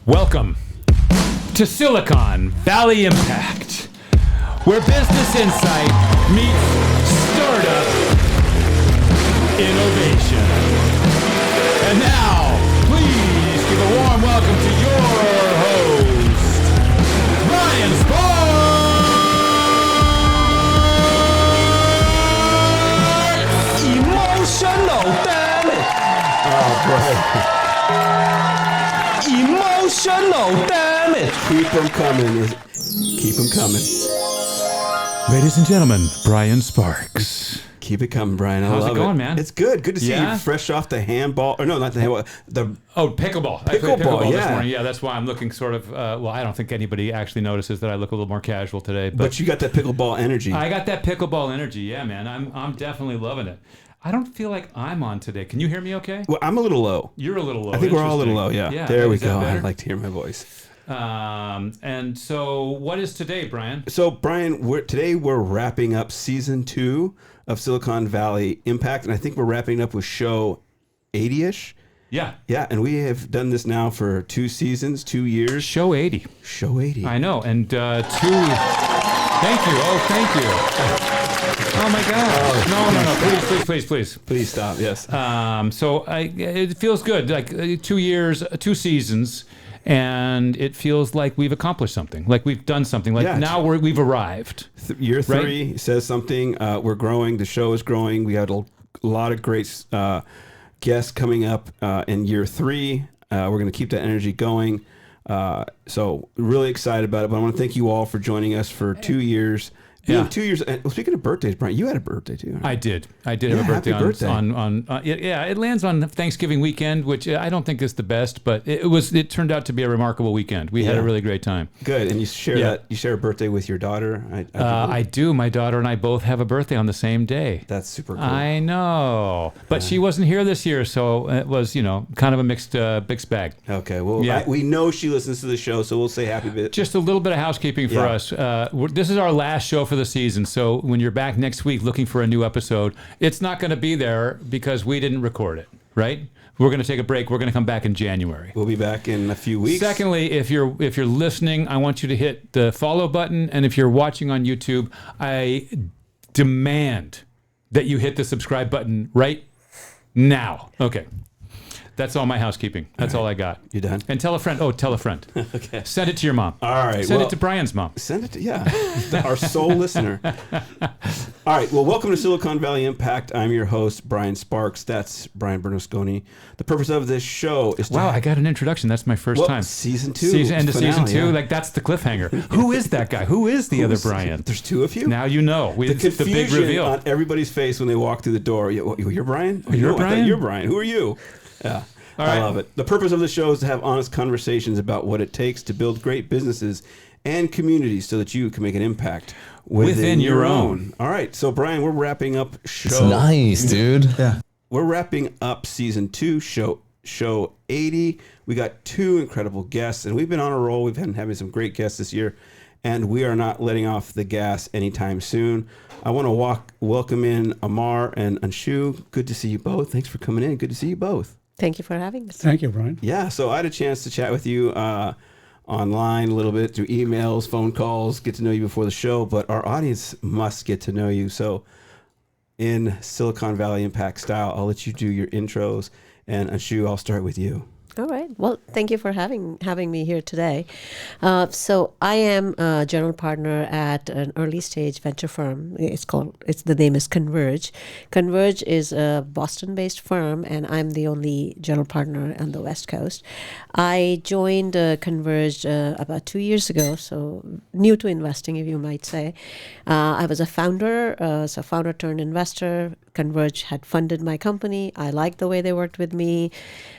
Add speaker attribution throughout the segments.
Speaker 1: Welcome to Silicon Valley Impact, where business insight meets startup innovation. And now, please give a warm welcome to your host, Brian Sparks!
Speaker 2: Emotional, damn it!
Speaker 3: Oh, boy.
Speaker 2: Emotional, damn it!
Speaker 3: Keep them coming. Keep them coming.
Speaker 1: Ladies and gentlemen, Brian Sparks.
Speaker 3: Keep it coming, Brian. I
Speaker 1: How's
Speaker 3: love
Speaker 1: it going, man?
Speaker 3: It's good. Good to see
Speaker 1: Yeah?
Speaker 3: you fresh off the handball. Or no, not the handball.
Speaker 1: Pickleball. I played
Speaker 3: Pickleball,
Speaker 1: this
Speaker 3: yeah.
Speaker 1: morning. Yeah, that's why I'm looking sort of, well, I don't think anybody actually notices that I look a little more casual today.
Speaker 3: But you got that pickleball energy.
Speaker 1: I got that pickleball energy. Yeah, man. I'm definitely loving it. I don't feel like I'm on today. Can you hear me okay?
Speaker 3: Well, I'm a little low.
Speaker 1: You're a little low.
Speaker 3: I think we're all a little low, yeah. There we go.
Speaker 1: Better?
Speaker 3: I like to hear my voice.
Speaker 1: And so what is today, Brian?
Speaker 3: So, Brian, today we're wrapping up season 2 of Silicon Valley Impact, and I think we're wrapping up with show 80-ish.
Speaker 1: Yeah.
Speaker 3: Yeah, and we have done this now for 2 seasons, 2 years.
Speaker 1: Show 80.
Speaker 3: Show 80.
Speaker 1: I know. And Thank you. Oh, thank you. Oh, my God. No. Please.
Speaker 3: Please stop, yes.
Speaker 1: It feels good. Like 2 years, 2 seasons. And it feels like we've accomplished something, like we've done something, like now we've arrived.
Speaker 3: Year 3 says something. We're growing. The show is growing. We had a lot of great guests coming up in year 3. We're going to keep that energy going. So really excited about it. But I want to thank you all for joining us for 2 years. Yeah, 2 years. Well, speaking of birthdays, Brian, you had a birthday too. Right?
Speaker 1: I did have a birthday on it lands on Thanksgiving weekend, which I don't think is the best, but it turned out to be a remarkable weekend. We had a really great time.
Speaker 3: Good, and you share you share a birthday with your daughter.
Speaker 1: I do. My daughter and I both have a birthday on the same day.
Speaker 3: That's super cool.
Speaker 1: I know, but she wasn't here this year, so it was kind of a mixed bag.
Speaker 3: Okay, well, we know she listens to the show, so we'll say happy birthday.
Speaker 1: Just a little bit of housekeeping for us. This is our last show for the season, so when you're back next week looking for a new episode, it's not going to be there because we didn't record it, right? We're going to take a break. We're going to come back in January.
Speaker 3: We'll be back in a few weeks.
Speaker 1: Secondly, if you're listening, I want you to hit the follow button, and if you're watching on YouTube, I demand that you hit the subscribe button right now. Okay. That's all my housekeeping. That's all I got.
Speaker 3: You done?
Speaker 1: And tell a friend. Oh, tell a friend.
Speaker 3: Okay.
Speaker 1: Send it to your mom.
Speaker 3: All right.
Speaker 1: Send it to Brian's mom.
Speaker 3: Send it to, our sole listener. All right. Well, welcome to Silicon Valley Impact. I'm your host, Brian Sparks. That's Brian Bernasconi. The purpose of this show is to...
Speaker 1: Wow, I got an introduction. That's my first time.
Speaker 3: Season 2.
Speaker 1: End of
Speaker 3: finale,
Speaker 1: season 2. Like, that's the cliffhanger. Who is that guy? Who is the other Brian?
Speaker 3: There's 2 of you?
Speaker 1: Now you know.
Speaker 3: The
Speaker 1: It's the big reveal.
Speaker 3: on everybody's face when they walk through the door. You're Brian?
Speaker 1: You're Brian?
Speaker 3: You're Brian. Who are you? Yeah.
Speaker 1: All right.
Speaker 3: I love it. The purpose of the show is to have honest conversations about what it takes to build great businesses and communities so that you can make an impact within your own. All right. So, Brian, we're wrapping up show...
Speaker 2: It's nice, dude.
Speaker 3: Yeah. We're wrapping up season 2, show 80. We got 2 incredible guests, and we've been on a roll. We've been having some great guests this year, and we are not letting off the gas anytime soon. I want to welcome in Amar and Anshu. Good to see you both. Thanks for coming in. Good to see you both.
Speaker 4: Thank you for having us.
Speaker 5: Thank you, Brian.
Speaker 3: Yeah, so I had a chance to chat with you online a little bit through emails, phone calls, get to know you before the show, but our audience must get to know you. So in Silicon Valley Impact style, I'll let you do your intros, and Anshu, I'll start with you.
Speaker 4: All right. Well, thank you for having me here today. So I am a general partner at an early stage venture firm. The name is Converge. Converge is a Boston-based firm, and I'm the only general partner on the West Coast. I joined Converge about 2 years ago, so new to investing, if you might say. I was a founder, so founder turned investor. Converge had funded my company. I liked the way they worked with me.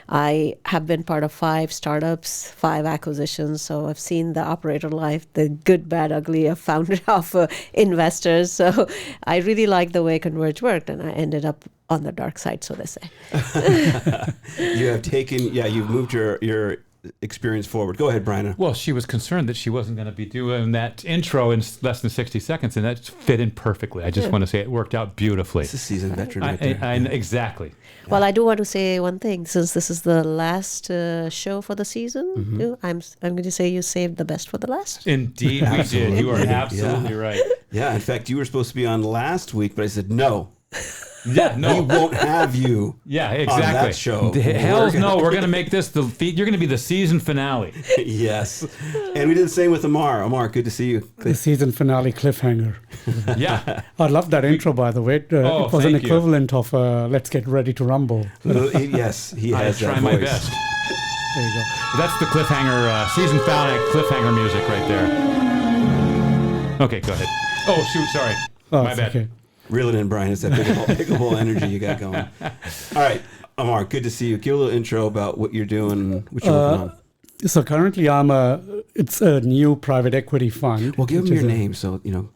Speaker 4: I have been part of 5 startups, 5 acquisitions, so I've seen the operator life, the good, bad, ugly of founder of investors. So I really like the way Converge worked, and I ended up on the dark side, so they say.
Speaker 3: You have taken, you've moved your experience forward. Go ahead, Brian.
Speaker 1: Well, she was concerned that she wasn't going to be doing that intro in less than 60 seconds, and that fit in perfectly. I just want to say it worked out beautifully.
Speaker 3: It's a seasoned veteran right there.
Speaker 1: Exactly.
Speaker 4: Well, I do want to say one thing. Since this is the last show for the season, I'm going to say you saved the best for the last.
Speaker 1: Indeed, we did. You are absolutely right.
Speaker 3: Yeah, in fact, you were supposed to be on last week, but I said no.
Speaker 1: Yeah,
Speaker 3: We
Speaker 1: no.
Speaker 3: won't have you.
Speaker 1: Yeah, exactly.
Speaker 3: On that show.
Speaker 1: Hell's no, we're going to make this you're going to be the season finale.
Speaker 3: Yes. And we did the same with Amar. Amar, good to see you.
Speaker 5: The season finale cliffhanger.
Speaker 1: Yeah.
Speaker 5: I love that intro, by the way. It was an
Speaker 1: thank you.
Speaker 5: equivalent of Let's Get Ready to Rumble.
Speaker 3: Yes, he
Speaker 1: I
Speaker 3: has
Speaker 1: try
Speaker 3: that
Speaker 1: my
Speaker 3: voice.
Speaker 1: best.
Speaker 5: There you go.
Speaker 1: That's the cliffhanger, season finale cliffhanger music right there. Okay, go ahead. Oh, shoot, sorry.
Speaker 5: Oh,
Speaker 1: My
Speaker 5: it's
Speaker 1: bad.
Speaker 5: okay.
Speaker 3: Reel it in, Brian. It's that pickleball energy you got going. All right, Amar, good to see you. Give a little intro about what you're doing, what you're working on.
Speaker 5: So currently it's a new private equity fund.
Speaker 3: Well, give
Speaker 5: which
Speaker 3: them your
Speaker 5: is
Speaker 3: name so, you know.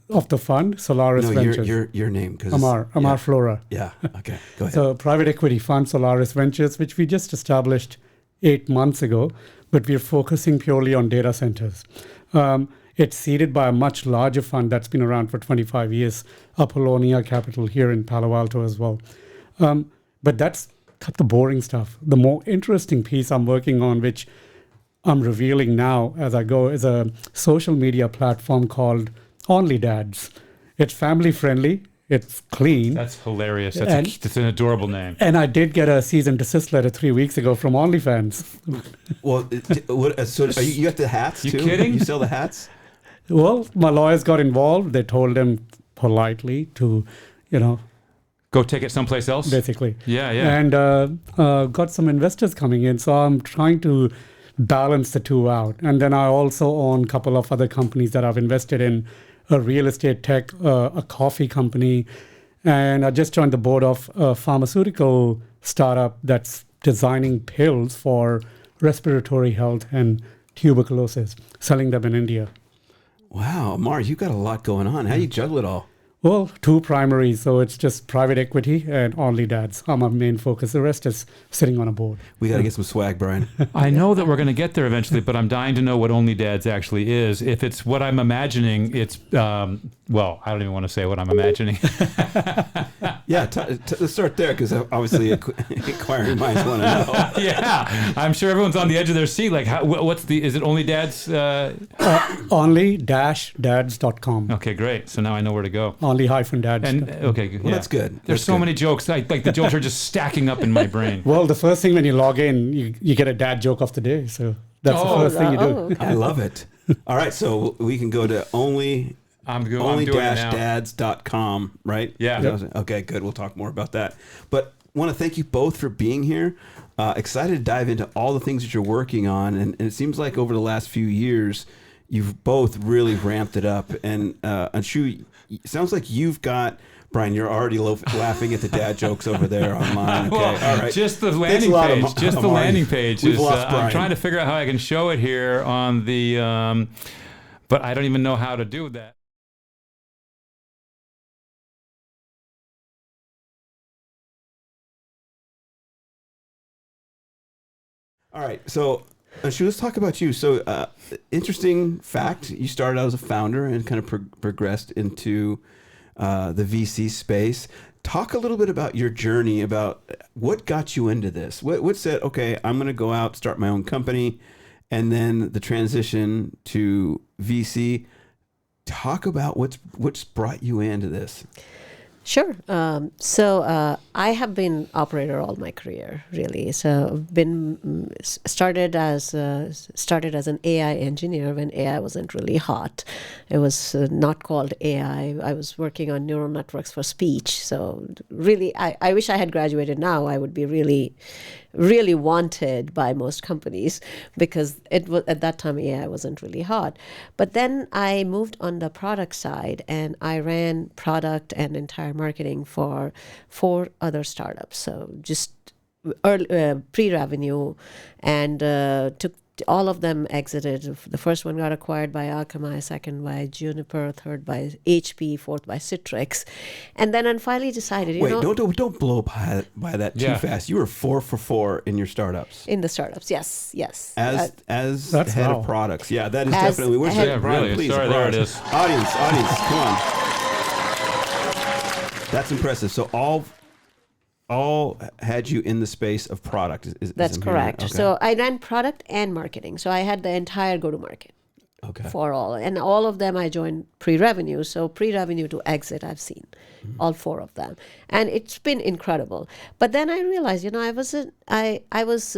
Speaker 5: of the fund, Solaris
Speaker 3: No,
Speaker 5: Ventures.
Speaker 3: your name. Cause
Speaker 5: Amar Flora.
Speaker 3: Yeah, okay, go ahead.
Speaker 5: So private equity fund, Solaris Ventures, which we just established 8 months ago, but we're focusing purely on data centers. It's seeded by a much larger fund that's been around for 25 years, Apollonia Capital here in Palo Alto as well. But that's cut the boring stuff. The more interesting piece I'm working on, which I'm revealing now as I go, is a social media platform called Only Dads. It's family friendly. It's clean.
Speaker 1: That's hilarious. That's an adorable name.
Speaker 5: And I did get a cease and desist letter 3 weeks ago from OnlyFans.
Speaker 3: Well, so you got the hats
Speaker 1: You
Speaker 3: too?
Speaker 1: kidding?
Speaker 3: You sell the hats?
Speaker 5: Well, my lawyers got involved. They told them politely to,
Speaker 1: Go take it someplace else?
Speaker 5: basically.
Speaker 1: Yeah, yeah.
Speaker 5: And got some investors coming in. So I'm trying to balance the two out. And then I also own a couple of other companies that I've invested in, a real estate tech, a coffee company. And I just joined the board of a pharmaceutical startup that's designing pills for respiratory health and tuberculosis, selling them in India.
Speaker 3: Wow, Amar, you got a lot going on. How do you juggle it all?
Speaker 5: Well, two primaries, so it's just private equity and Only Dads are my main focus. The rest is sitting on a board.
Speaker 3: We got to get some swag, Brian.
Speaker 1: I know that we're going to get there eventually, but I'm dying to know what Only Dads actually is. If it's what I'm imagining, it's, well, I don't even want to say what I'm imagining.
Speaker 3: Yeah, let's start there because obviously inquiring minds want to know.
Speaker 1: Yeah, I'm sure everyone's on the edge of their seat. Like, is it Only Dads?
Speaker 5: Only-dads.com.
Speaker 1: Okay, great. So now I know where to go.
Speaker 5: Only-dads.
Speaker 1: And okay,
Speaker 3: Well, that's good.
Speaker 1: There's so many jokes. Like the jokes are just stacking up in my brain.
Speaker 5: Well, the first thing when you log in, you get a dad joke of the day. So that's the first thing you do.
Speaker 3: I love it. All right, so we can go to only-dads.com, right?
Speaker 1: Yeah.
Speaker 3: Okay, good. We'll talk more about that. But want to thank you both for being here. Excited to dive into all the things that you're working on. And it seems like over the last few years, you've both really ramped it up. And Anshu, it sounds like you've got... Brian, you're already laughing at the dad jokes over there online. Okay,
Speaker 1: Well,
Speaker 3: all right.
Speaker 1: just the landing page. Just the landing page.
Speaker 3: We've lost
Speaker 1: I'm
Speaker 3: Brian.
Speaker 1: trying to figure out how I can show it here on the... but I don't even know how to do that.
Speaker 3: All right, so Anshu, let's talk about you. So, interesting fact: you started out as a founder and kind of progressed into the VC space. Talk a little bit about your journey, about what got you into this. What said, okay, I'm going to go out, start my own company, and then the transition to VC. Talk about what's brought you into this.
Speaker 4: Sure. So I have been operator all my career, really. So I've been started as an AI engineer when AI wasn't really hot. It was not called AI. I was working on neural networks for speech. So really, I wish I had graduated now. I would be really wanted by most companies because it was at that time AI wasn't really hot. But then I moved on the product side and I ran product and entire marketing for 4 other startups. So just pre-revenue and took all of them exited. The first one got acquired by Akamai, second by Juniper, third by HP, fourth by Citrix. And then I finally decided,
Speaker 3: Wait, don't blow by that too
Speaker 1: Yeah.
Speaker 3: fast. You were 4 for 4 in your startups.
Speaker 4: in the startups, yes.
Speaker 3: As
Speaker 5: That's
Speaker 3: head
Speaker 5: wow.
Speaker 3: of products. Yeah, that is
Speaker 4: As
Speaker 3: definitely. Where's
Speaker 4: head-
Speaker 1: Yeah,
Speaker 3: Brian,
Speaker 1: really.
Speaker 3: please,
Speaker 1: Sorry, there it
Speaker 3: applause.
Speaker 1: is.
Speaker 3: Audience, come on. That's impressive. So all had you in the space of product. Is
Speaker 4: That's
Speaker 3: I'm hearing
Speaker 4: correct.
Speaker 3: that? Okay.
Speaker 4: So I ran product and marketing. So I had the entire go-to-market
Speaker 3: Okay.
Speaker 4: for all. And all of them I joined pre-revenue. So pre-revenue to exit, I've seen all 4 of them. And it's been incredible. But then I realized, I was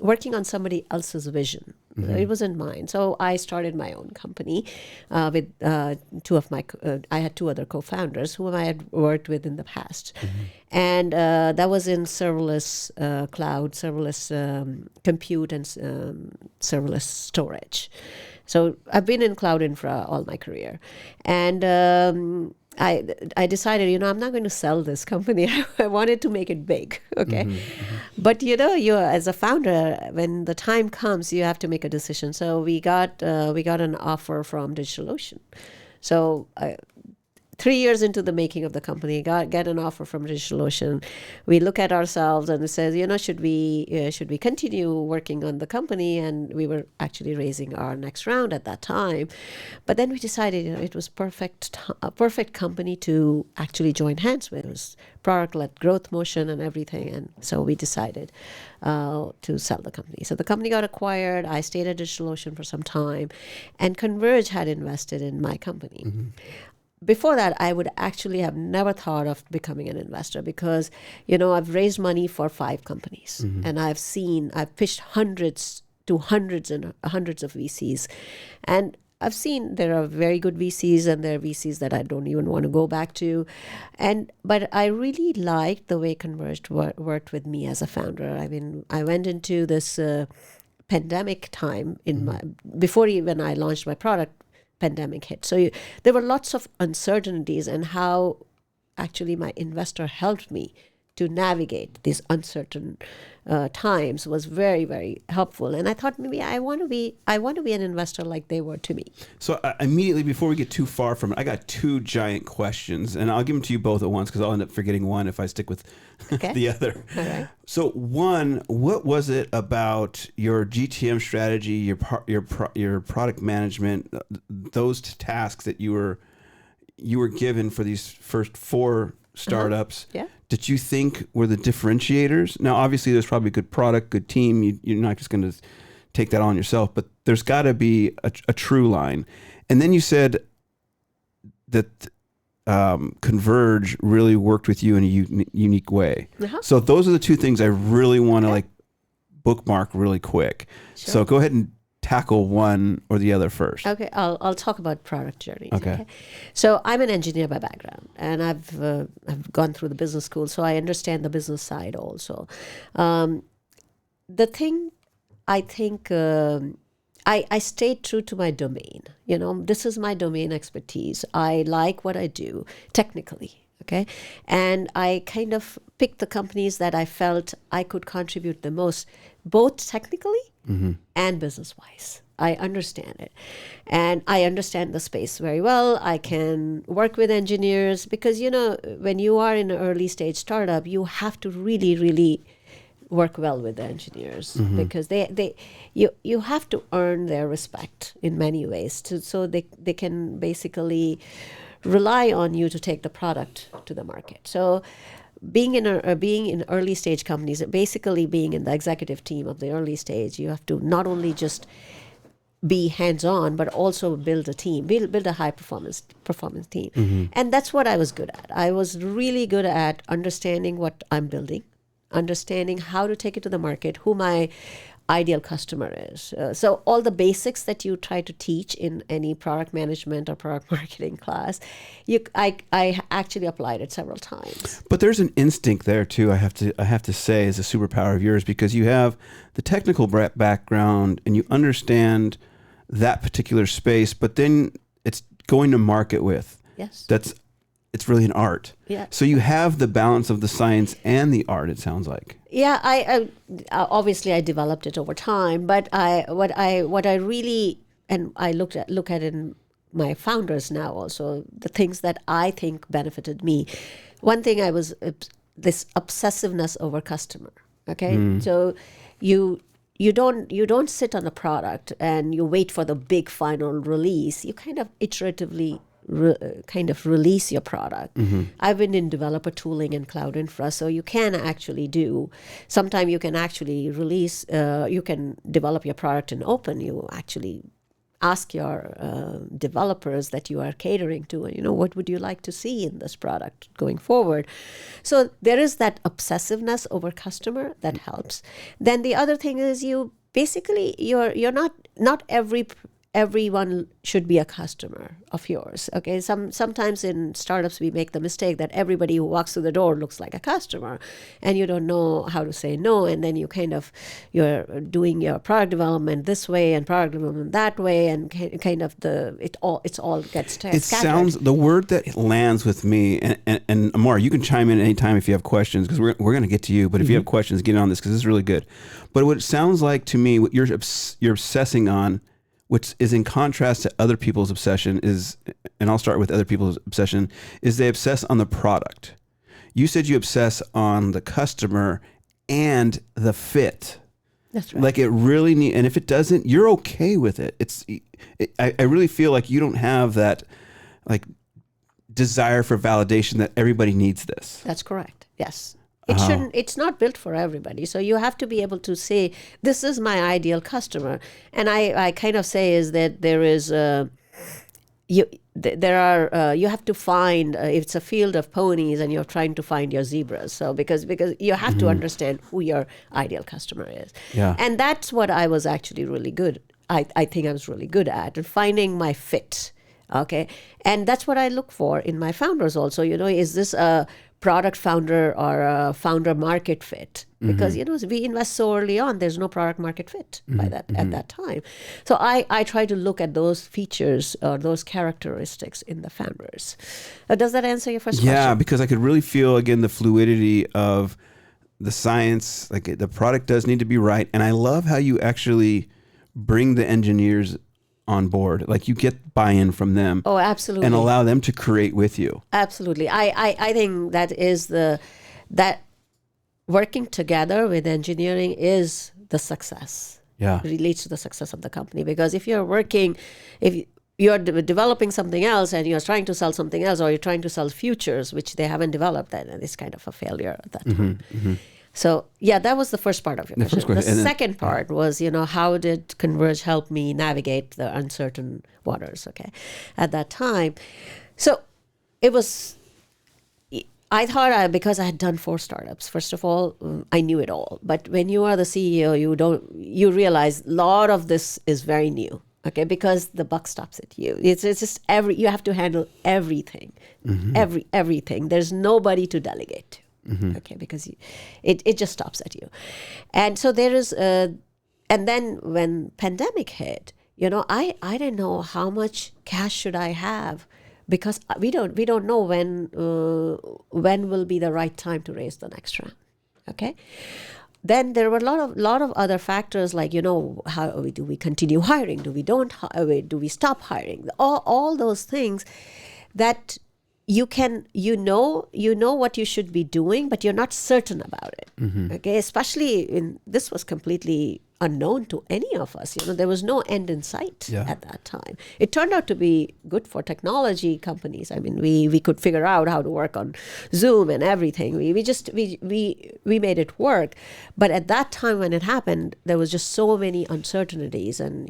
Speaker 4: working on somebody else's vision. It wasn't mine. So I started my own company with 2 of my, I had 2 other co-founders whom I had worked with in the past. And that was in serverless cloud, serverless compute, and serverless storage. So I've been in cloud infra all my career. And I decided, I'm not going to sell this company. I wanted to make it big. Okay. But, you as a founder, when the time comes, you have to make a decision. So we got an offer from DigitalOcean. So 3 years into the making of the company, get an offer from DigitalOcean. We look at ourselves and it says, should we continue working on the company? And we were actually raising our next round at that time. But then we decided, it was a perfect company to actually join hands with. It was product-led growth motion and everything. And so we decided to sell the company. So the company got acquired. I stayed at DigitalOcean for some time, and Converge had invested in my company. Before that, I would actually have never thought of becoming an investor because, I've raised money for 5 companies, and I've pitched hundreds of VCs, and I've seen there are very good VCs and there are VCs that I don't even want to go back to, but I really liked the way Converge worked with me as a founder. I mean, I went into this pandemic time before even I launched my product. Pandemic hit. So there were lots of uncertainties, and how actually my investor helped me to navigate these uncertain times was very, very helpful. And I thought maybe I want to be an investor like they were to me.
Speaker 3: So immediately before we get too far from it, I got 2 giant questions, and I'll give them to you both at once because I'll end up forgetting one if I stick with the other.
Speaker 4: All right.
Speaker 3: So one, what was it about your GTM strategy, your product management, those tasks that you were given for these first 4 startups?
Speaker 4: Yeah.
Speaker 3: That you think were the differentiators? Now, obviously, there's probably good product, good team. You're not just going to take that on yourself, but there's got to be a true line. And then you said that Converge really worked with you in a unique way. So those are the 2 things I really want to bookmark really quick.
Speaker 4: Sure.
Speaker 3: So go ahead and tackle one or the other first.
Speaker 4: Okay, I'll talk about product journeys.
Speaker 3: Okay.
Speaker 4: So I'm an engineer by background, and I've gone through the business school, so I understand the business side also. The thing I think I stayed true to my domain. This is my domain expertise. I like what I do technically. Okay, and I kind of picked the companies that I felt I could contribute the most, both technically and business-wise. I understand it, and I understand the space very well. I can work with engineers because when you are in an early stage startup, you have to really, really work well with the engineers because you have to earn their respect in many ways so they can basically rely on you to take the product to the market. So being in early stage companies, basically being in the executive team of the early stage, you have to not only just be hands-on, but also build a team, build a high performance team. And that's what I was good at. I was really good at understanding what I'm building, understanding how to take it to the market, who my ideal customer is. So all the basics that you try to teach in any product management or product marketing class, I actually applied it several times.
Speaker 3: But there's an instinct there too. I have to say, is a superpower of yours because you have the technical background and you understand that particular space. But then it's going to market with.
Speaker 4: Yes.
Speaker 3: That's it's really an art.
Speaker 4: Yeah.
Speaker 3: So you have the balance of the science and the art, it sounds like.
Speaker 4: Yeah, I obviously I developed it over time, but what I really, and I look at in my founders now also, the things that I think benefited me. One thing I was this obsessiveness over customer. Okay, so you don't sit on a product and you wait for the big final release. You kind of iteratively release your product. I've been in developer tooling and cloud infra, so you can actually sometimes you can actually release, you can develop your product in open. You actually ask your developers that you are catering to, what would you like to see in this product going forward? So there is that obsessiveness over customer that helps. Then the other thing is you're not everyone should be a customer of yours. Okay, sometimes in startups we make the mistake that everybody who walks through the door looks like a customer, and you don't know how to say no, and then you're doing your product development this way and product development that way, and it all gets scattered.
Speaker 3: It sounds, the word that lands with me, and Amar, you can chime in anytime if you have questions, because we're going to get to you, but if you have questions, get on this, because this is really good. But what it sounds like to me, what you're obsessing on, which is in contrast to other people's obsession is, and I'll start with other people's obsession, is they obsess on the product. You said you obsess on the customer and the fit.
Speaker 4: That's right.
Speaker 3: Like it really and if it doesn't, you're okay with it. I really feel like you don't have that like desire for validation that everybody needs this.
Speaker 4: That's correct. Yes. It's not built for everybody. So you have to be able to say, this is my ideal customer. And I kind of say is that there is, you have to find, it's a field of ponies and you're trying to find your zebras. So because you have to understand who your ideal customer is.
Speaker 3: Yeah.
Speaker 4: And that's what I was actually really good. I think I was really good at finding my fit. Okay. And that's what I look for in my founders also, is this a product founder or a founder market fit? Because, we invest so early on, there's no product market fit at that time. So I try to look at those features or those characteristics in the founders. Does that answer your first question?
Speaker 3: Yeah, because I could really feel, again, the fluidity of the science, like the product does need to be right. And I love how you actually bring the engineers on board, like you get buy-in from them.
Speaker 4: Oh, absolutely.
Speaker 3: And allow them to create with you.
Speaker 4: Absolutely. I think that is that working together with engineering is the success.
Speaker 3: Yeah.
Speaker 4: It leads to the success of the company, because if you're developing something else and you're trying to sell something else, or you're trying to sell futures which they haven't developed, then it's kind of a failure at that time. So yeah, that was the first part of your question. The second part was, how did Converge help me navigate the uncertain waters? Okay, at that time, so it was. I thought because I had done 4 startups. First of all, I knew it all. But when you are the CEO, you realize a lot of this is very new. Okay, because the buck stops at you. It's just you have to handle everything, everything. There's nobody to delegate to. Okay, because it just stops at you. And so there is, and then when pandemic hit, I didn't know how much cash should I have, because we don't know when will be the right time to raise the next round. Okay. Then there were a lot of other factors, like, how do we continue hiring? Do we stop hiring? All those things that you know what you should be doing, but you're not certain about it. Okay, especially this was completely unknown to any of us. There was no end in sight at that time. It turned out to be good for technology companies. I mean, we could figure out how to work on Zoom and everything. We made it work. But at that time when it happened, there was just so many uncertainties, and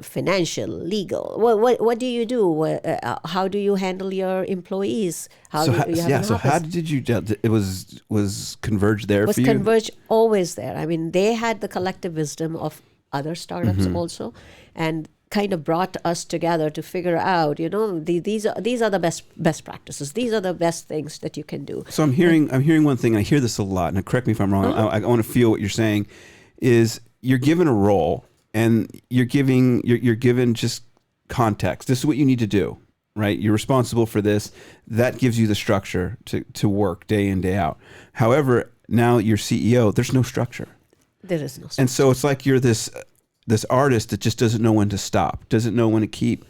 Speaker 4: financial, legal. What do you do? How do you handle your employees? How did you? It
Speaker 3: was Converge there for you?
Speaker 4: Was Converge always there? I mean, they had the collective wisdom of other startups also, and kind of brought us together to figure out, these are the best practices. These are the best things that you can do.
Speaker 3: So I'm hearing one thing, and I hear this a lot, and correct me if I'm wrong. I want to feel what you're saying. Is you're given a role, and you're given just context. This is what you need to do. right? You're responsible for this. That gives you the structure to work day in, day out. However, now you're CEO, there's no structure.
Speaker 4: There is no structure.
Speaker 3: And so it's like you're this artist that just doesn't know when to stop, doesn't know when to keep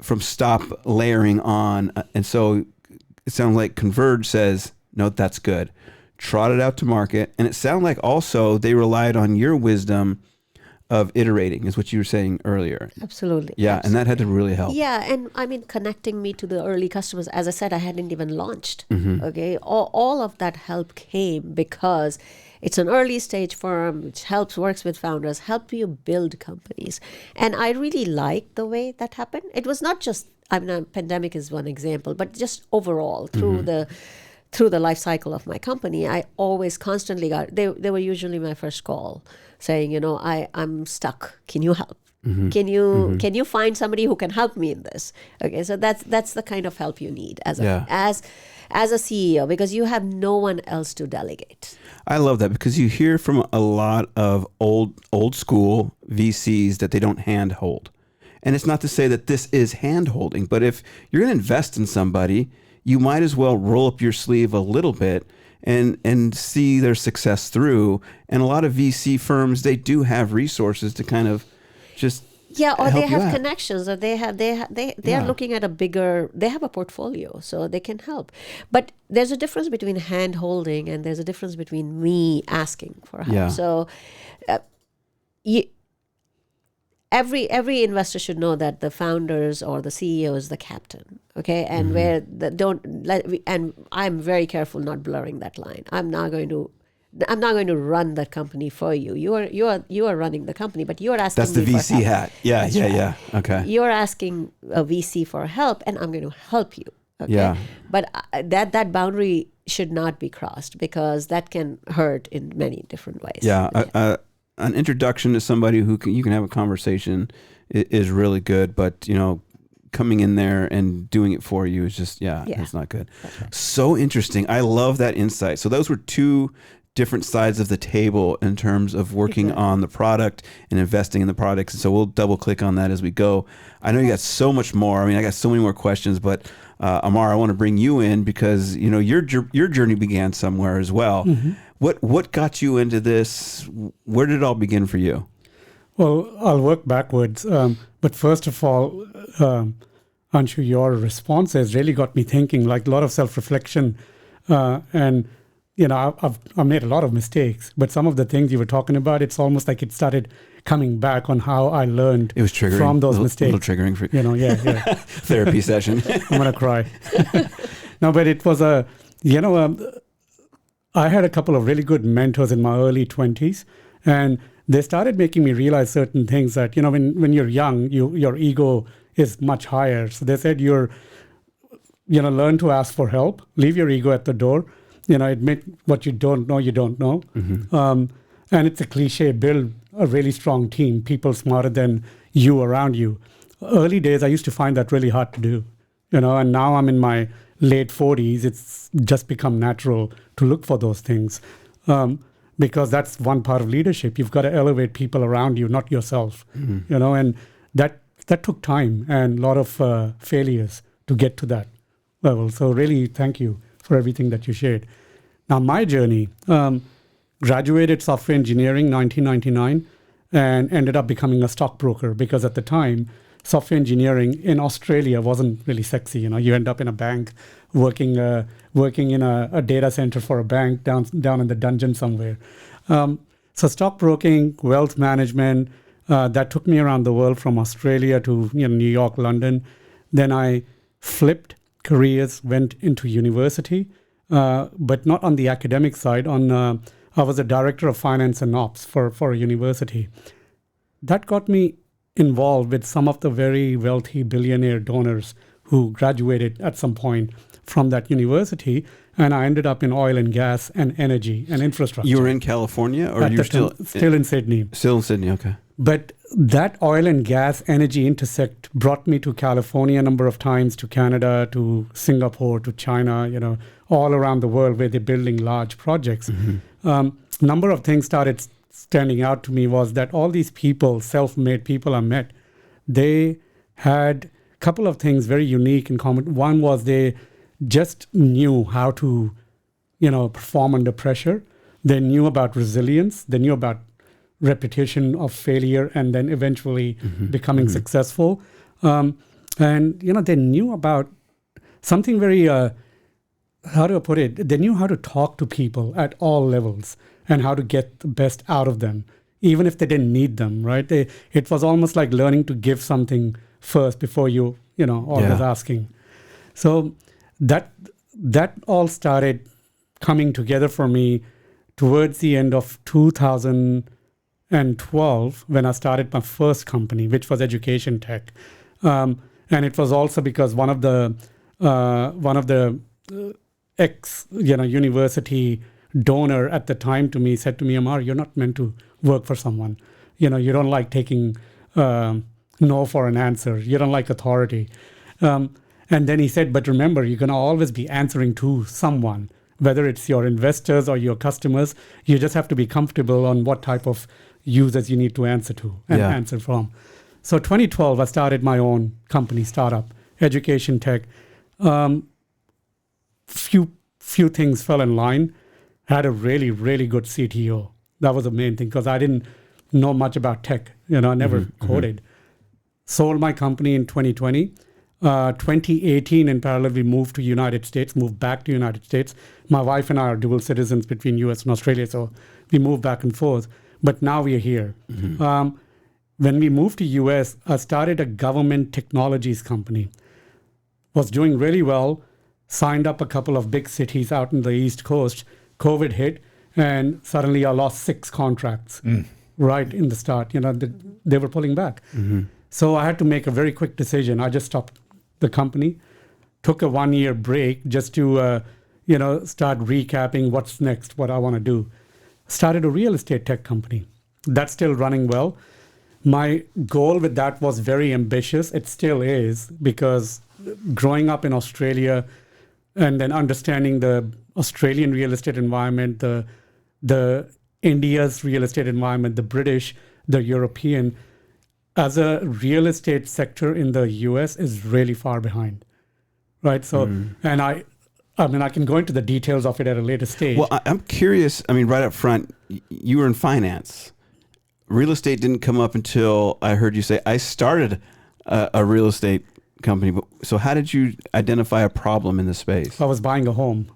Speaker 3: from stop layering on. And so it sounds like Converge says, no, that's good. Trot it out to market. And it sounded like also they relied on your wisdom of iterating, is what you were saying earlier.
Speaker 4: Absolutely.
Speaker 3: Yeah,
Speaker 4: absolutely.
Speaker 3: and that had to really help.
Speaker 4: Yeah, and I mean, connecting me to the early customers, as I said, I hadn't even launched.
Speaker 3: Mm-hmm.
Speaker 4: Okay, all of that help came because it's an early stage firm which works with founders, help you build companies. And I really liked the way that happened. It was not just, I mean, a pandemic is one example, but just overall through the life cycle of my company, I always constantly they were usually my first call saying, I'm stuck. Can you help?
Speaker 3: Mm-hmm.
Speaker 4: Can you find somebody who can help me in this? Okay, so that's the kind of help you need as a CEO, because you have no one else to delegate.
Speaker 3: I love that, because you hear from a lot of old school VCs that they don't handhold. And it's not to say that this is handholding, but if you're going to invest in somebody, you might as well roll up your sleeve a little bit and see their success through. And a lot of VC firms, they do have resources to kind of just
Speaker 4: or they have
Speaker 3: out.
Speaker 4: connections, or they are looking at they have a portfolio, so they can help. But there's a difference between hand holding and there's a difference between me asking for help.
Speaker 3: Yeah.
Speaker 4: So every investor should know that the founders or the CEO is the captain. Okay, and and I'm very careful not blurring that line. I'm not going to run that company for you. You are running the company, but you are asking.
Speaker 3: That's the
Speaker 4: me for
Speaker 3: VC
Speaker 4: help.
Speaker 3: hat. Yeah,
Speaker 4: That's
Speaker 3: yeah,
Speaker 4: right.
Speaker 3: yeah. Okay.
Speaker 4: You're asking a VC for help, and I'm going to help you. Okay?
Speaker 3: Yeah.
Speaker 4: But that boundary should not be crossed, because that can hurt in many different ways.
Speaker 3: Yeah. An introduction to somebody who you can have a conversation is really good, but coming in there and doing it for you is just it's not good.
Speaker 4: Right.
Speaker 3: So interesting. I love that insight. So those were two different sides of the table in terms of working on the product and investing in the products. And so we'll double click on that as we go. I know you got so much more. I mean, I got so many more questions, but Amar, I want to bring you in because your journey began somewhere as well.
Speaker 5: Mm-hmm.
Speaker 3: What got you into this? Where did it all begin for you?
Speaker 5: Well, I'll work backwards. But first of all, Anshu, your responses really got me thinking, like a lot of self-reflection. And, I've made a lot of mistakes, but some of the things you were talking about, it's almost like it started coming back on how I learned
Speaker 3: It was triggering
Speaker 5: from those mistakes.
Speaker 3: A little triggering for you.
Speaker 5: Yeah.
Speaker 3: Therapy session.
Speaker 5: I'm going to cry. No, but it was I had a couple of really good mentors in my early 20s, and they started making me realize certain things that, when you're young, your ego is much higher. So they said learn to ask for help, leave your ego at the door, admit what you don't know.
Speaker 3: Mm-hmm.
Speaker 5: And it's a cliche, build a really strong team, people smarter than you around you. Early days, I used to find that really hard to do, and now I'm in my late 40s, it's just become natural to look for those things. Because that's one part of leadership. You've got to elevate people around you, not yourself.
Speaker 3: Mm-hmm.
Speaker 5: And that took time and a lot of failures to get to that level. So really, thank you for everything that you shared. Now, my journey, graduated software engineering 1999 and ended up becoming a stockbroker, because at the time, software engineering in Australia wasn't really sexy. You end up in a bank working in a data center for a bank down in the dungeon somewhere. So stockbroking, wealth management, that took me around the world from Australia to New York, London. Then I flipped careers, went into university, but not on the academic side. I was a director of finance and ops for a university. That got me involved with some of the very wealthy billionaire donors who graduated at some point from that university, and I ended up in oil and gas and energy and infrastructure.
Speaker 3: You were in California, or you're still
Speaker 5: in Sydney?
Speaker 3: Still in Sydney, okay.
Speaker 5: But that oil and gas energy intersect brought me to California a number of times, to Canada, to Singapore, to China, all around the world where they're building large projects.
Speaker 3: Mm-hmm.
Speaker 5: Number of things started standing out to me was that all these people, self-made people I met, they had couple of things very unique in common. One was they just knew how to, perform under pressure. They knew about resilience. They knew about repetition of failure and then eventually becoming successful. And, they knew about something very, how do I put it? They knew how to talk to people at all levels and how to get the best out of them, even if they didn't need them, right? It was almost like learning to give something first before you, always asking. So that all started coming together for me towards the end of 2012 when I started my first company, which was education tech. And it was also because one of the university donor at the time to me said to me, Amar, you're not meant to work for someone. You don't like taking no for an answer. You don't like authority. And then he said, but remember, you're going to always be answering to someone, whether it's your investors or your customers. You just have to be comfortable on what type of users you need to answer to and answer from. So 2012, I started my own company, startup, education tech. Few things fell in line. I had a really, really good CTO. That was the main thing because I didn't know much about tech. I never coded. Sold my company in 2020. 2018, in parallel, we moved back to United States. My wife and I are dual citizens between US and Australia, so we moved back and forth. But now we are here. When we moved to US, I started a government technologies company. Was doing really well. Signed up a couple of big cities out in the East Coast. COVID hit, and suddenly I lost 6 contracts right in the start. They were pulling back. So I had to make a very quick decision. I just stopped the company, took a 1-year break just to, start recapping what's next, what I want to do. Started a real estate tech company. That's still running well. My goal with that was very ambitious. It still is, because growing up in Australia and then understanding the Australian real estate environment, the India's real estate environment, the British, the European, as a real estate sector in the US is really far behind, right? So, and I can go into the details of it at a later stage.
Speaker 3: Well, I'm curious. Right up front, you were in finance. Real estate didn't come up until I heard you say, I started a real estate company. So how did you identify a problem in the space?
Speaker 5: I was buying a home.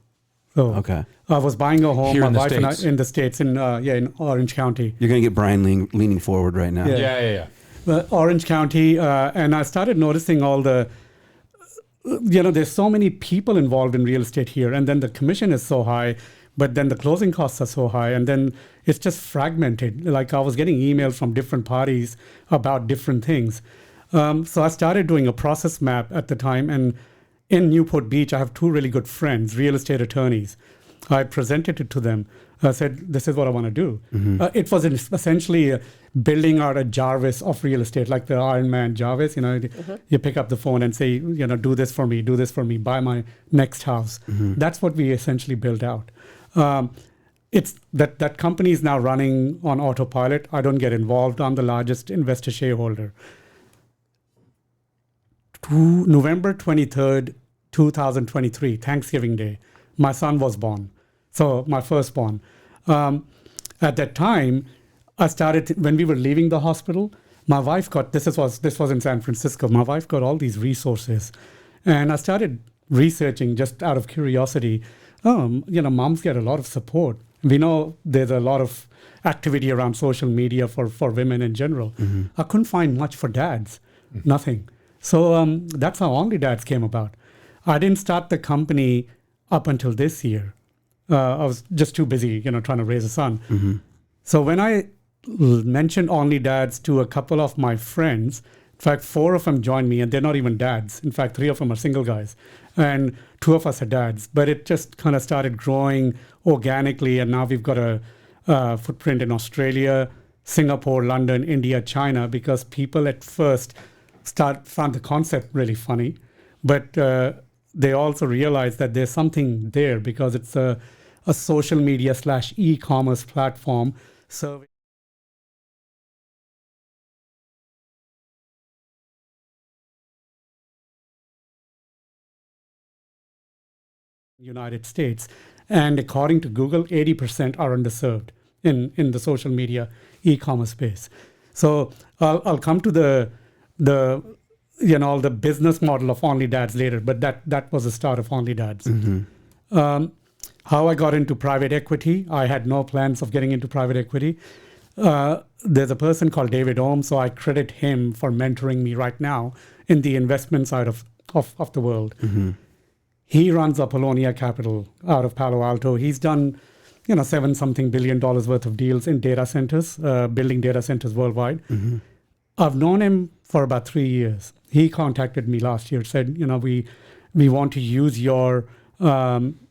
Speaker 5: So
Speaker 3: okay.
Speaker 5: I was buying a home.
Speaker 1: Here
Speaker 5: my
Speaker 1: in the
Speaker 5: wife
Speaker 1: States.
Speaker 5: and I, in the States, in Orange County.
Speaker 3: You're going to get Brian leaning forward right now.
Speaker 1: Yeah.
Speaker 5: Orange County, and I started noticing all the, there's so many people involved in real estate here, and then the commission is so high, but then the closing costs are so high, and then it's just fragmented. Like I was getting emails from different parties about different things. So I started doing a process map at the time, and in Newport Beach, I have 2 really good friends, real estate attorneys. I presented it to them. I said, this is what I want to do. It was essentially building out a Jarvis of real estate, like the Iron Man Jarvis. You pick up the phone and say, do this for me, buy my next house. That's what we essentially built out. It's that company is now running on autopilot. I don't get involved. I'm the largest investor shareholder. November 23rd, 2023, Thanksgiving Day, my son was born. So my firstborn. At that time, I started, when we were leaving the hospital, my wife got, this was in San Francisco, my wife got all these resources. And I started researching just out of curiosity. Moms get a lot of support. We know there's a lot of activity around social media for women in general. I couldn't find much for dads, nothing. So that's how Only Dads came about. I didn't start the company up until this year. I was just too busy, trying to raise a son. So when I mentioned Only Dads to a couple of my friends, in fact, 4 of them joined me, and they're not even dads. In fact, 3 of them are single guys, and 2 of us are dads. But it just kind of started growing organically, and now we've got a footprint in Australia, Singapore, London, India, China, because people at first found the concept really funny, but they also realized that there's something there because it's a social media / e-commerce platform serving United States. And according to Google, 80% are underserved in the social media e-commerce space. So I'll come to the business model of Only Dads later, but that was the start of Only Dads. How I got into private equity, I had no plans of getting into private equity. There's a person called David Ohm, so I credit him for mentoring me right now in the investment side of the world. He runs Apollonia Capital out of Palo Alto. He's done, $7-something billion worth of deals in data centers, building data centers worldwide. I've known him for about 3 years. He contacted me last year, said, we want to use your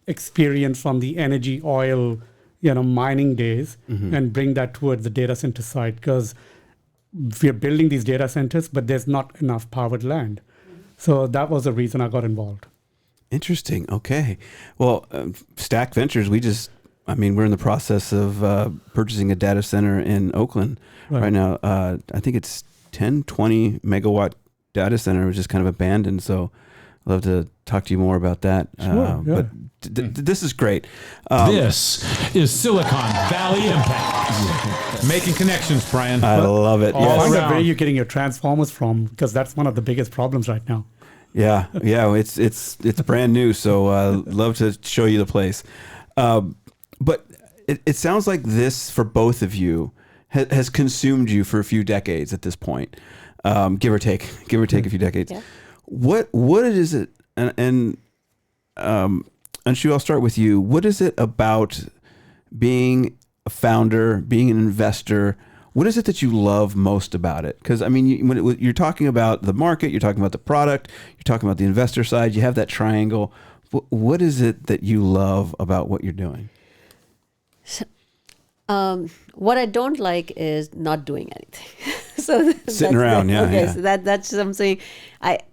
Speaker 5: experience from the energy oil, mining days and bring that towards the data center side, because we're building these data centers, but there's not enough powered land. So that was the reason I got involved.
Speaker 3: Interesting. Okay. Well, Stack Ventures, we're in the process of purchasing a data center in Oakland right now. I think it's 10-20 megawatt data center, which is kind of abandoned. So I'd love to talk to you more about that.
Speaker 5: Sure, yeah.
Speaker 3: But this is great.
Speaker 1: This is Silicon Valley Impact. Making connections, Brian.
Speaker 3: I love it.
Speaker 5: I find out where you're getting your transformers from, because that's one of the biggest problems right now.
Speaker 3: Yeah. It's brand new, so love to show you the place. But it sounds like this for both of you has consumed you for a few decades at this point, give or take a few decades.
Speaker 4: Yeah.
Speaker 3: What is it? And Anshu, I'll start with you. What is it about being a founder, being an investor? What is it that you love most about it? Because when you're talking about the market, you're talking about the product, you're talking about the investor side, you have that triangle. What is it that you love about what you're doing?
Speaker 4: So, what I don't like is not doing anything. So
Speaker 3: sitting around,
Speaker 4: So that's something.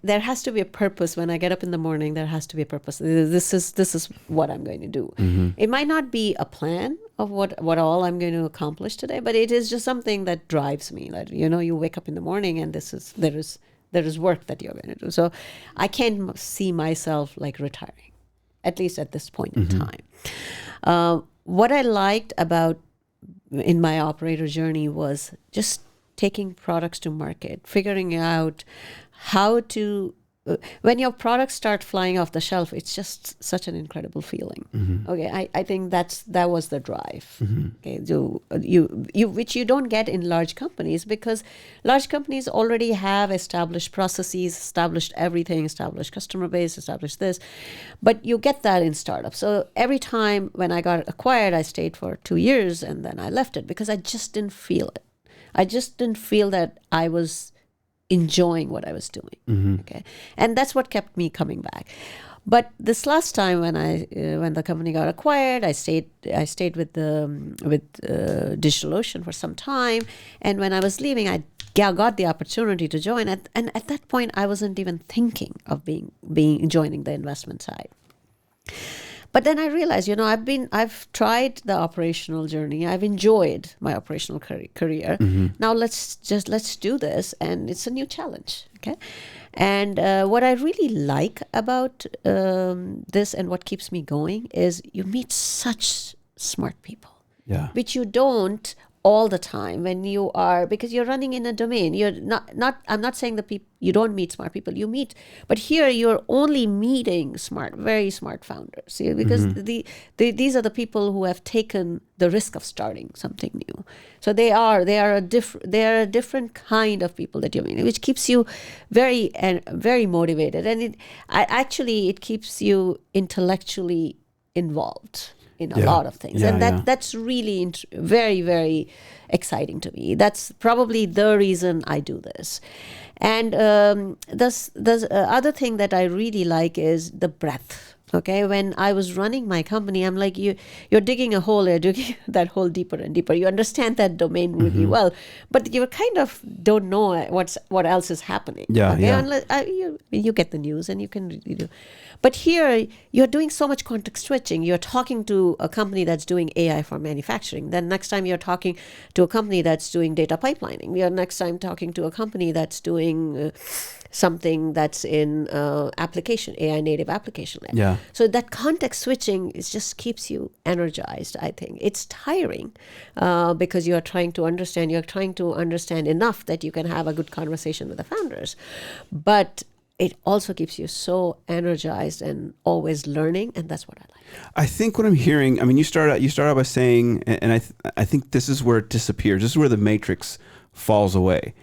Speaker 4: There has to be a purpose when I get up in the morning. There has to be a purpose. This is what I'm going to do. It might not be a plan of what all I'm going to accomplish today, but it is just something that drives me. Like, you wake up in the morning and there is work that you're going to do. So I can't see myself like retiring, at least at this point in time. What I liked about in my operator journey was just taking products to market, figuring out how to, when your products start flying off the shelf, it's just such an incredible feeling. Okay, I think that was the drive. Okay, which you don't get in large companies, because large companies already have established processes, established everything, established customer base, established this, but you get that in startups. So every time when I got acquired, I stayed for 2 years and then I left it because I just didn't feel it. I just didn't feel that I was enjoying what I was doing. Okay, and that's what kept me coming back. But this last time when the company got acquired, I stayed with DigitalOcean for some time, and when I was leaving, I got the opportunity to join. And at that point, I wasn't even thinking of joining the investment side. But then I realized, I've tried the operational journey. I've enjoyed my operational career. Now let's do this, and it's a new challenge. Okay, and what I really like about this and what keeps me going is you meet such smart people, which you don't all the time when you are, because you're running in a domain. You're not I'm not saying you don't meet smart people, you meet, but here you're only meeting very smart founders. See, because these are the people who have taken the risk of starting something new. So they are a different kind of people that you're meeting, which keeps you very motivated, and it keeps you intellectually involved in a lot of things. That's really very, very exciting to me. That's probably the reason I do this. And the other thing that I really like is the breadth. Okay, when I was running my company, I'm like, you're digging a hole, you're digging that hole deeper and deeper. You understand that domain really well, but you kind of don't know what else is happening. Unless, you get the news and you can do. But here, you're doing so much context switching. You're talking to a company that's doing AI for manufacturing. Then next time you're talking to a company that's doing data pipelining. You're next time talking to a company that's doing something that's in AI native application lab.
Speaker 3: Yeah.
Speaker 4: So that context switching is just keeps you energized, I think. It's tiring because you're trying to understand enough that you can have a good conversation with the founders. But it also keeps you so energized and always learning, and that's what I like.
Speaker 3: I think what I'm hearing, I mean, you start out by saying, and I think this is where it disappears. This is where the matrix falls away,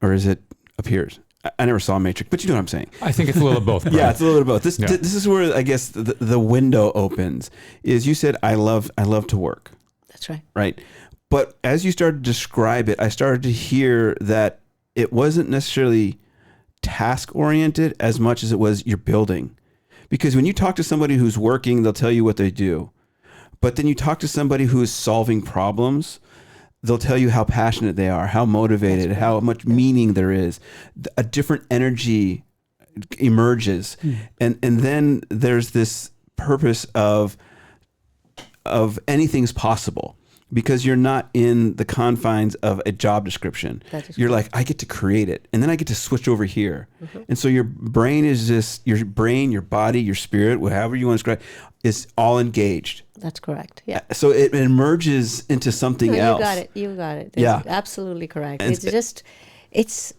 Speaker 3: or is it appears? I never saw a matrix, but you know what I'm saying.
Speaker 1: I think it's a little of both. Brian.
Speaker 3: Yeah, it's a little bit of both. This is where I guess the window opens. Is you said I love to work.
Speaker 4: That's right.
Speaker 3: Right, but as you started to describe it, I started to hear that it wasn't necessarily task oriented as much as it was you're building. Because when you talk to somebody who's working, they'll tell you what they do. But then you talk to somebody who is solving problems, they'll tell you how passionate they are, how motivated, how much meaning there is. A different energy emerges. And then there's this purpose of anything's possible. Because you're not in the confines of a job description. You're like, I get to create it. And then I get to switch over here. And so your brain is just, your body, your spirit, whatever you want to describe, is all engaged.
Speaker 4: That's correct. Yeah.
Speaker 3: So it emerges into something else.
Speaker 4: You got it.
Speaker 3: Yeah.
Speaker 4: That's absolutely correct.
Speaker 3: And
Speaker 4: It's just, it's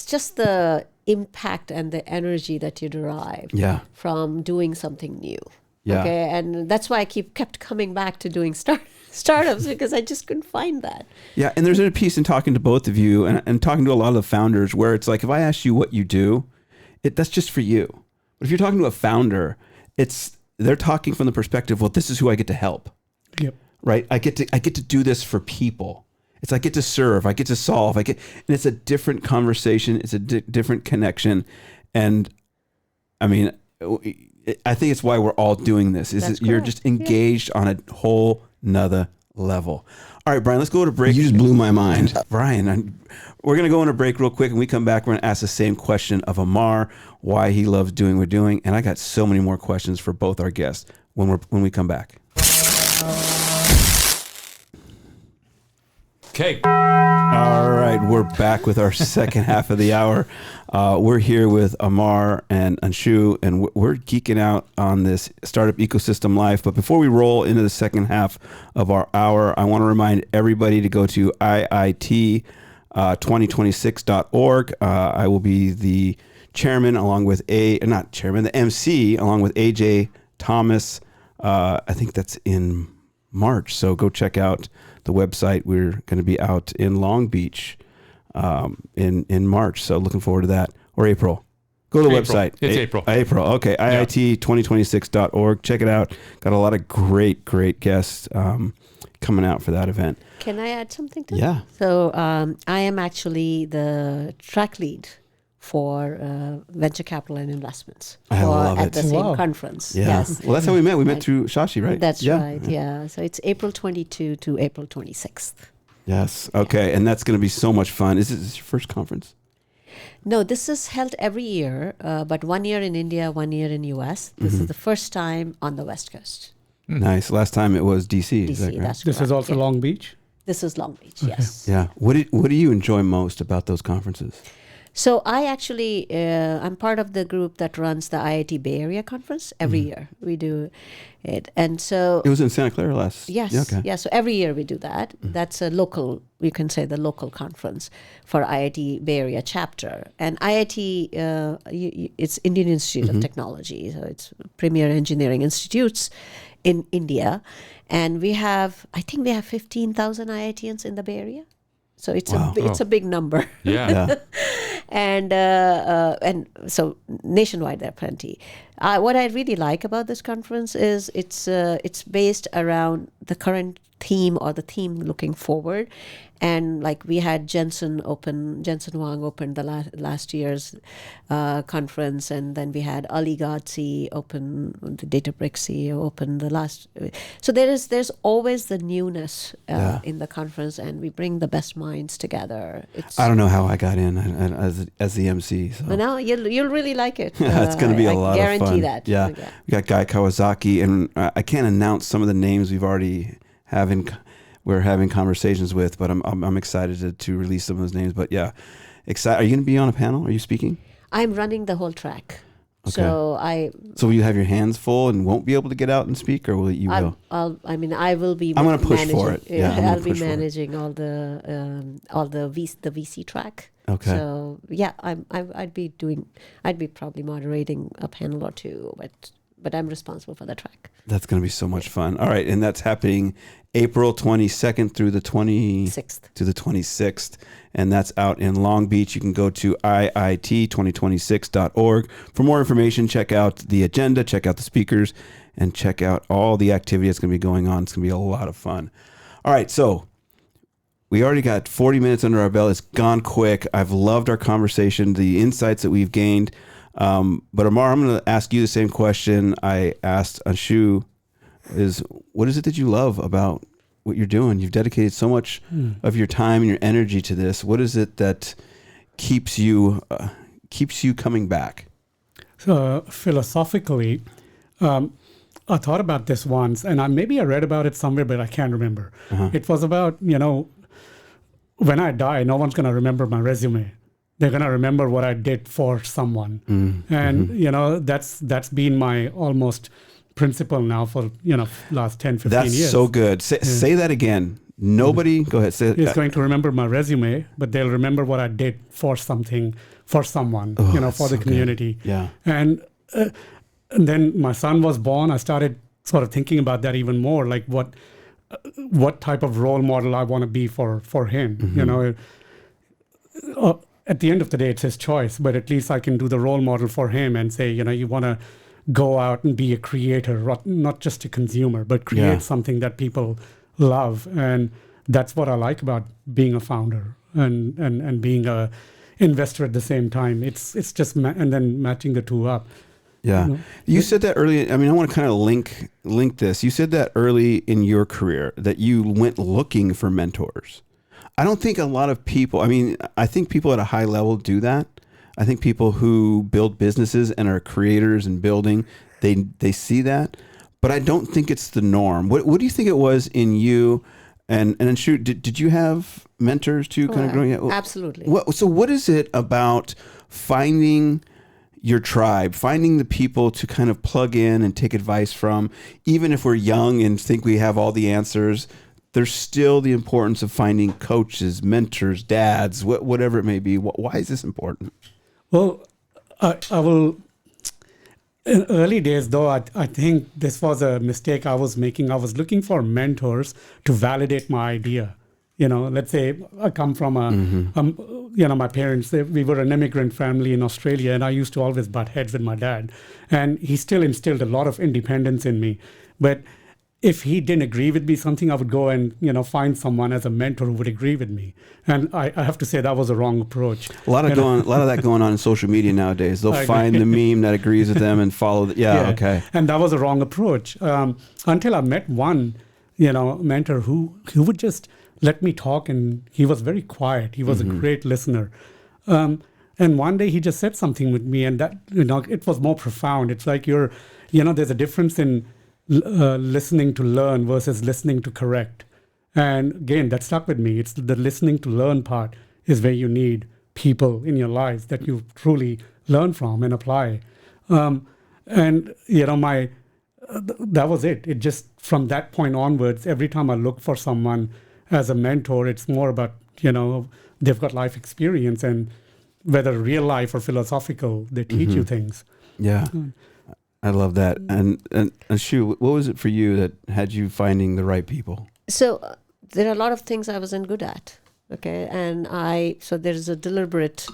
Speaker 4: just the impact and the energy that you derive from doing something new.
Speaker 3: Yeah.
Speaker 4: Okay, and that's why I kept coming back to doing startups because I just couldn't find that.
Speaker 3: Yeah, and there's a piece in talking to both of you and talking to a lot of the founders where it's like, if I ask you what you do, that's just for you. But if you're talking to a founder, they're talking from the perspective, well, this is who I get to help.
Speaker 5: Yep.
Speaker 3: Right? I get to do this for people. It's I get to serve, I get to solve, and it's a different conversation, it's a different connection, and I mean, I think it's why we're all doing this. You're just engaged on a whole nother level. All right, Brian, let's go to break.
Speaker 2: You just blew my mind.
Speaker 3: Brian, we're going to go on a break real quick. And we come back, we're going to ask the same question of Amar, why he loves doing what we're doing. And I got so many more questions for both our guests when we come back.
Speaker 1: Okay.
Speaker 3: All right, we're back with our second half of the hour. We're here with Amar and Anshu, and we're geeking out on this startup ecosystem life. But before we roll into the second half of our hour, I want to remind everybody to go to IIT2026.org. I will be the chairman the MC, along with AJ Thomas. I think that's in March. So go check out the website. We're going to be out in Long Beach in March. So looking forward to that. Or April. Go to the website.
Speaker 1: It's April.
Speaker 3: April. Okay. IIT2026.org. Check it out. Got a lot of great guests coming out for that event.
Speaker 4: Can I add something to
Speaker 3: Yeah.
Speaker 4: that? So I am actually the track lead for venture capital and investments
Speaker 3: I love
Speaker 4: at
Speaker 3: it.
Speaker 4: the same
Speaker 5: Wow.
Speaker 4: conference.
Speaker 3: Yeah.
Speaker 4: Yes.
Speaker 3: Well, that's how we met. We met through Shashi, right?
Speaker 4: That's right. Yeah. So it's April 22 to April 26th.
Speaker 3: Yes. Okay. And that's going to be so much fun. Is this your first conference?
Speaker 4: No, this is held every year, but 1 year in India, 1 year in US. This is the first time on the West Coast.
Speaker 3: Nice. Last time it was DC. Is that
Speaker 4: DC,
Speaker 3: correct?
Speaker 4: that's
Speaker 5: This is
Speaker 4: correct,
Speaker 5: also
Speaker 4: yeah.
Speaker 5: Long Beach.
Speaker 4: This is Long Beach, yes.
Speaker 3: Yeah. What do you enjoy most about those conferences?
Speaker 4: So I actually, I'm part of the group that runs the IIT Bay Area conference every year. We do it. And so...
Speaker 3: It was in Santa Clara last.
Speaker 4: Yes.
Speaker 3: Yeah, okay.
Speaker 4: Yeah. So every year we do that. That's a local, you can say the local conference for IIT Bay Area chapter. And IIT, it's Indian Institute of Technology. So it's premier engineering institutes in India. And I think we have 15,000 IITians in the Bay Area. So it's a big number.
Speaker 1: Yeah.
Speaker 4: And so nationwide there are plenty. What I really like about this conference is it's based around the current theme or the theme looking forward. And like we had Jensen Huang open the last year's conference, and then we had Ali Ghodsi open, the Databricks CEO open the last. So there's always the newness in the conference, and we bring the best minds together.
Speaker 3: I don't know how I got in as the MC. So.
Speaker 4: But now you'll really like it.
Speaker 3: It's going to be a lot of fun.
Speaker 4: I guarantee that.
Speaker 3: Yeah. We got Guy Kawasaki, and I can't announce some of the names we've already we're having conversations with, but I'm excited to release some of those names. But yeah, excited. Are you going to be on a panel? Are you speaking?
Speaker 4: I'm running the whole track.
Speaker 3: Okay.
Speaker 4: So
Speaker 3: will you have your hands full and won't be able to get out and speak, or will you?
Speaker 4: I will be.
Speaker 3: I'm going to push
Speaker 4: managing,
Speaker 3: for it. Yeah,
Speaker 4: I'll be managing all the VC track.
Speaker 3: Okay.
Speaker 4: So yeah, I'd be probably moderating a panel or two, but I'm responsible for the track.
Speaker 3: That's going to be so much fun. All right, and that's happening April 22nd through the 26th, and that's out in Long Beach. You can go to IIT2026.org for more information. Check out the agenda, check out the speakers, and check out all the activity that's going to be going on. It's going to be a lot of fun. All right, so we already got 40 minutes under our belt. It's gone quick. I've loved our conversation, the insights that we've gained. But Amar, I'm going to ask you the same question I asked Anshu, is what is it that you love about what you're doing? You've dedicated so much of your time and your energy to this. What is it that keeps you coming back?
Speaker 5: So philosophically, I thought about this once, and maybe I read about it somewhere, but I can't remember. It was about, when I die, no one's going to remember my resume. They're going to remember what I did for someone. And, that's been my almost principle now for, last 10, 15 years.
Speaker 3: That's so good. Say that again. Nobody, go ahead. Say
Speaker 5: is going to remember my resume, but they'll remember what I did for something, for someone, for the community.
Speaker 3: Good. Yeah.
Speaker 5: And then my son was born. I started sort of thinking about that even more, like what type of role model I want to be for him. At the end of the day, it's his choice, but at least I can do the role model for him and say, you want to go out and be a creator, not just a consumer, but create something that people love. And that's what I like about being a founder and being a investor at the same time. It's just and then matching the two up.
Speaker 3: Yeah. You said that early. I mean, I want to kind of link this. You said that early in your career that you went looking for mentors. I don't think a lot of people, I think people at a high level do that. I think people who build businesses and are creators and building, they see that, but I don't think it's the norm. What do you think it was in you? And Anshu, did you have mentors too, kind of growing up?
Speaker 4: Absolutely.
Speaker 3: So what is it about finding your tribe, finding the people to kind of plug in and take advice from, even if we're young and think we have all the answers? There's still the importance of finding coaches, mentors, dads, whatever it may be. Why is this important?
Speaker 5: Well, I will. In early days, though, I think this was a mistake I was making. I was looking for mentors to validate my idea. Let's say I come from my parents, we were an immigrant family in Australia, and I used to always butt heads with my dad. And he still instilled a lot of independence in me. But if he didn't agree with me something, I would go and find someone as a mentor who would agree with me. And I have to say that was a wrong approach.
Speaker 3: A lot of that going on in social media nowadays. They'll find the meme that agrees with them and follow. Okay.
Speaker 5: And that was a wrong approach until I met one mentor who would just let me talk, and he was very quiet. He was a great listener. And one day he just said something with me, and that it was more profound. It's like there's a difference in listening to learn versus listening to correct. And again, that stuck with me. It's the listening to learn part is where you need people in your lives that you truly learn from and apply. That was it. It just, from that point onwards, every time I look for someone as a mentor, it's more about, they've got life experience, and whether real life or philosophical, they teach you things.
Speaker 3: Yeah. I love that. And Anshu, what was it for you that had you finding the right people?
Speaker 4: So there are a lot of things I wasn't good at. Okay. And so there's a deliberate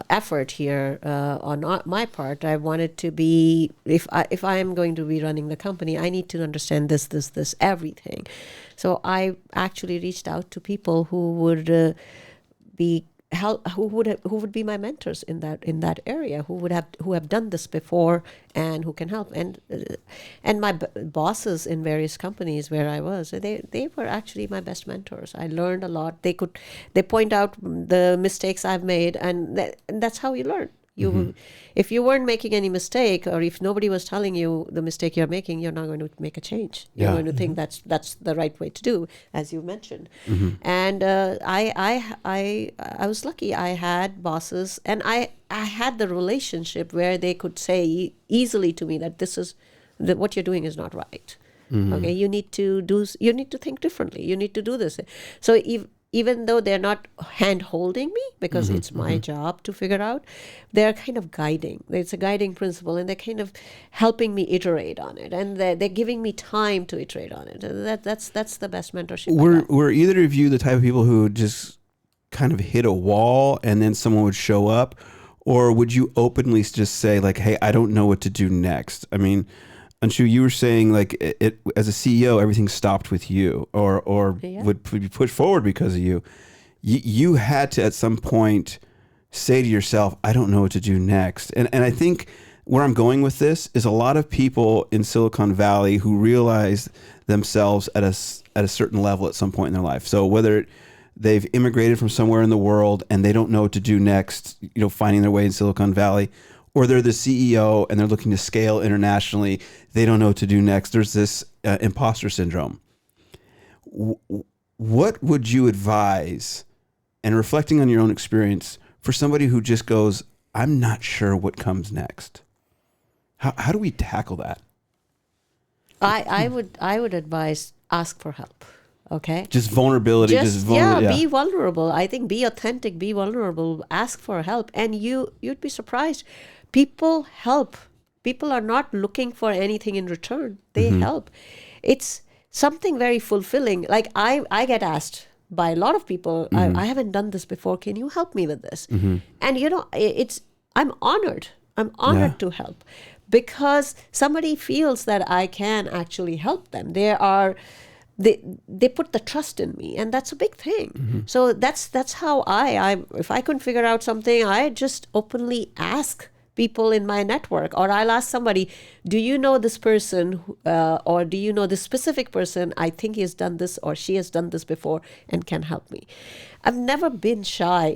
Speaker 4: effort here on my part. I wanted to be, if I am going to be running the company, I need to understand this, everything. So I actually reached out to people who would who would be my mentors in that area, who have done this before and who can help. And my bosses in various companies where I was, they were actually my best mentors. I learned a lot. They point out the mistakes I've made, and that's how you learn. If you weren't making any mistake, or if nobody was telling you the mistake you're making, you're not going to make a change. You're going to think that's the right way to do, as you mentioned. And I was lucky. I had bosses, and I had the relationship where they could say easily to me that what you're doing is not right. Okay, you need to think differently. You need to do this. So even though they're not hand-holding me, because it's my job to figure out, they're kind of guiding. It's a guiding principle, and they're kind of helping me iterate on it, and they're giving me time to iterate on it. And that's the best mentorship.
Speaker 3: Were either of you the type of people who just kind of hit a wall and then someone would show up, or would you openly just say like, "Hey, I don't know what to do next"? I mean, Anshu, you were saying like it as a CEO, everything stopped with you, or would be pushed forward because of you. You had to at some point say to yourself, "I don't know what to do next." And I think where I'm going with this is a lot of people in Silicon Valley who realize themselves at a certain level at some point in their life. So whether they've immigrated from somewhere in the world and they don't know what to do next, finding their way in Silicon Valley, or they're the CEO and they're looking to scale internationally, they don't know what to do next. There's this imposter syndrome. What would you advise, and reflecting on your own experience, for somebody who just goes, I'm not sure what comes next? How do we tackle that?
Speaker 4: I would advise ask for help. Okay.
Speaker 3: Just vulnerability.
Speaker 4: Be vulnerable. I think be authentic, be vulnerable, ask for help, and you'd be surprised. People help. People are not looking for anything in return. They help. It's something very fulfilling. Like I get asked by a lot of people, I haven't done this before. Can you help me with this? And I'm honored. I'm honored to help, because somebody feels that I can actually help them. They put the trust in me, and that's a big thing. So that's how I if I couldn't figure out something, I just openly ask people in my network, or I'll ask somebody, do you know this person, or do you know this specific person? I think he has done this or she has done this before and can help me. I've never been shy.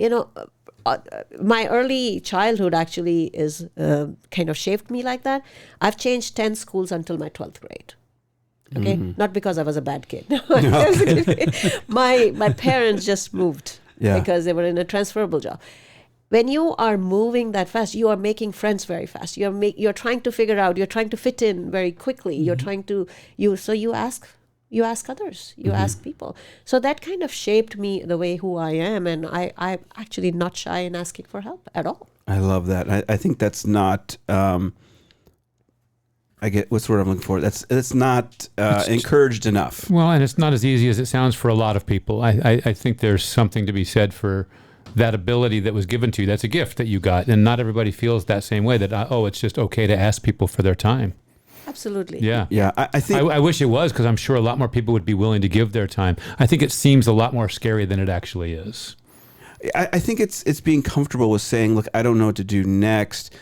Speaker 4: My early childhood actually is kind of shaped me like that. I've changed 10 schools until my 12th grade. Okay, not because I was a bad kid. My parents just moved because they were in a transferable job. When you are moving that fast, you are making friends very fast. You're trying to figure out. You're trying to fit in very quickly. You're trying to So you ask others. You ask people. So that kind of shaped me the way who I am, and I'm actually not shy in asking for help at all.
Speaker 3: I love that. I think that's not. I get what's the word I'm looking for. It's not encouraged enough.
Speaker 1: Well, and it's not as easy as it sounds for a lot of people. I think there's something to be said for that ability that was given to you. That's a gift that you got, and not everybody feels that same way. That it's just okay to ask people for their time.
Speaker 4: Absolutely.
Speaker 1: Yeah.
Speaker 3: I think
Speaker 1: I wish it was, because I'm sure a lot more people would be willing to give their time. I think it seems a lot more scary than it actually is.
Speaker 3: I think it's being comfortable with saying, look, I don't know what to do next.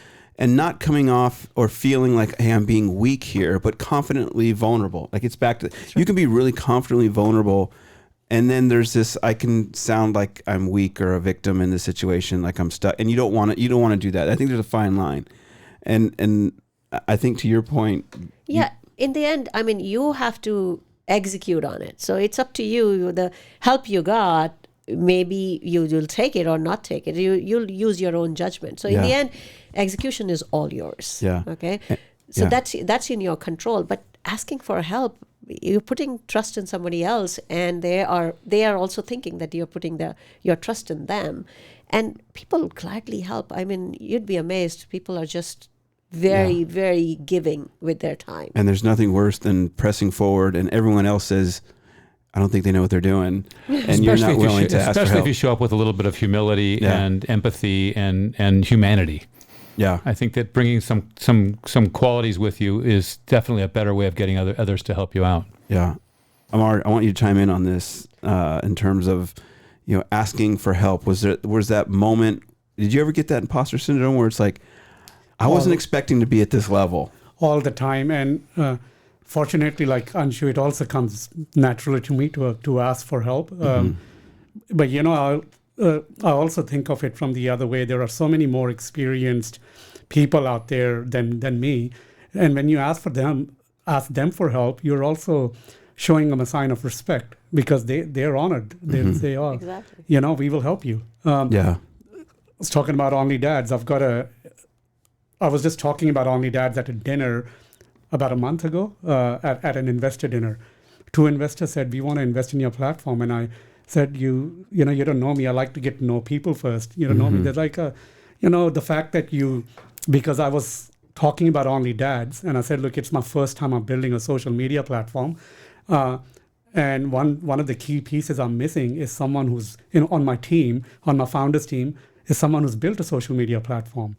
Speaker 3: And not coming off or feeling like, hey, I'm being weak here, but confidently vulnerable. Like it's back to, you can be really confidently vulnerable, and then there's this, I can sound like I'm weak or a victim in the situation, like I'm stuck, and you don't want to do that. I think there's a fine line. And I think to your point.
Speaker 4: In the end, I mean, you have to execute on it. So it's up to you. The help you got, maybe you'll take it or not take it. You'll use your own judgment. So in the end, execution is all yours.
Speaker 3: Yeah.
Speaker 4: Okay. So that's in your control. But asking for help, you're putting trust in somebody else, and they are also thinking that you're putting your trust in them, and people gladly help. I mean, you'd be amazed. People are just very, very giving with their time.
Speaker 3: And there's nothing worse than pressing forward and everyone else says, I don't think they know what they're doing, and you're not willing to ask for help.
Speaker 1: Especially if you show up with a little bit of humility and empathy and humanity.
Speaker 3: Yeah,
Speaker 1: I think that bringing some qualities with you is definitely a better way of getting others to help you out.
Speaker 3: Yeah, Amar, I want you to chime in on this in terms of asking for help. Was that moment? Did you ever get that imposter syndrome where it's like, I wasn't expecting to be at this level?
Speaker 5: All the time, and fortunately, like Anshu, it also comes naturally to me to ask for help. But I also think of it from the other way. There are so many more experienced people out there than me. And when you ask them for help, you're also showing them a sign of respect because they're honored. They say, oh,
Speaker 4: Exactly.
Speaker 5: we will help you.
Speaker 3: Yeah.
Speaker 5: I was talking about Only Dads. I was just talking about Only Dads at a dinner about a month ago at an investor dinner. 2 investors said, we want to invest in your platform. And I said, you don't know me. I like to get to know people first. You don't know me. There's like the fact that because I was talking about Only Dads and I said, look, it's my first time I'm building a social media platform. And one of the key pieces I'm missing is someone who's on my team, on my founders team, is someone who's built a social media platform.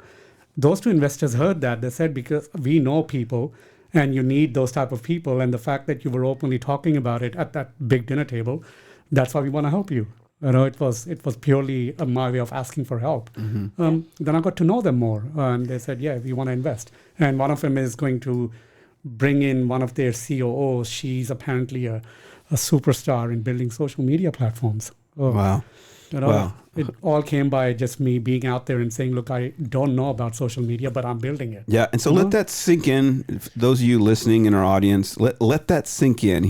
Speaker 5: Those 2 investors heard that. They said, because we know people and you need those type of people. And the fact that you were openly talking about it at that big dinner table, that's why we want to help you. It was purely my way of asking for help. Then I got to know them more. And they said, yeah, we want to invest. And one of them is going to bring in one of their COOs. She's apparently a superstar in building social media platforms.
Speaker 3: Wow. Wow.
Speaker 5: It all came by just me being out there and saying, look, I don't know about social media, but I'm building it.
Speaker 3: Yeah. And so let that sink in. Those of you listening in our audience, let that sink in.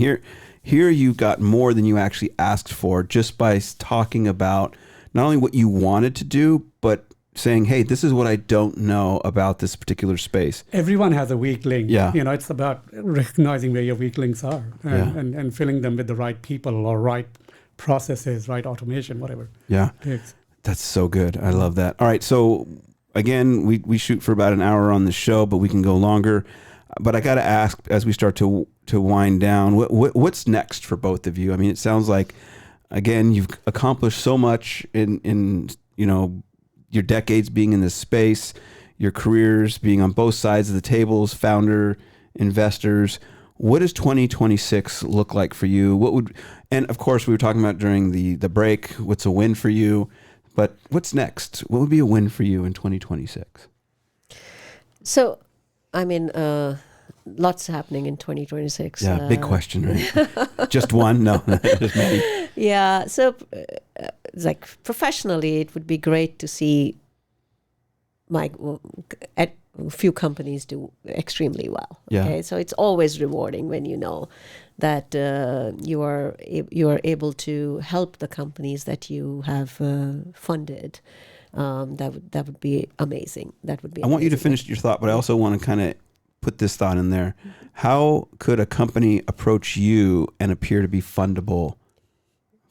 Speaker 3: Here you got more than you actually asked for just by talking about not only what you wanted to do, but saying, hey, this is what I don't know about this particular space.
Speaker 5: Everyone has a weak link.
Speaker 3: Yeah.
Speaker 5: It's about recognizing where your weak links are and filling them with the right people or right processes, right automation, whatever.
Speaker 3: Yeah. That's so good. I love that. All right. So again, we shoot for about an hour on the show, but we can go longer. But I got to ask, as we start to wind down, what's next for both of you? I mean, it sounds like, again, you've accomplished so much in your decades being in this space, your careers being on both sides of the tables, founder, investors. What does 2026 look like for you? And of course, we were talking about during the break, what's a win for you? But what's next? What would be a win for you in 2026?
Speaker 4: So, I mean, lots happening in 2026.
Speaker 3: Yeah, big question, right? Just one? No, just many.
Speaker 4: Yeah, so like professionally, it would be great to see a few companies do extremely well.
Speaker 3: Yeah.
Speaker 4: Okay, so it's always rewarding when you know that you are able to help the companies that you have funded. That would be amazing. That would be.
Speaker 3: I want you to finish your thought, but I also want to kind of put this thought in there. How could a company approach you and appear to be fundable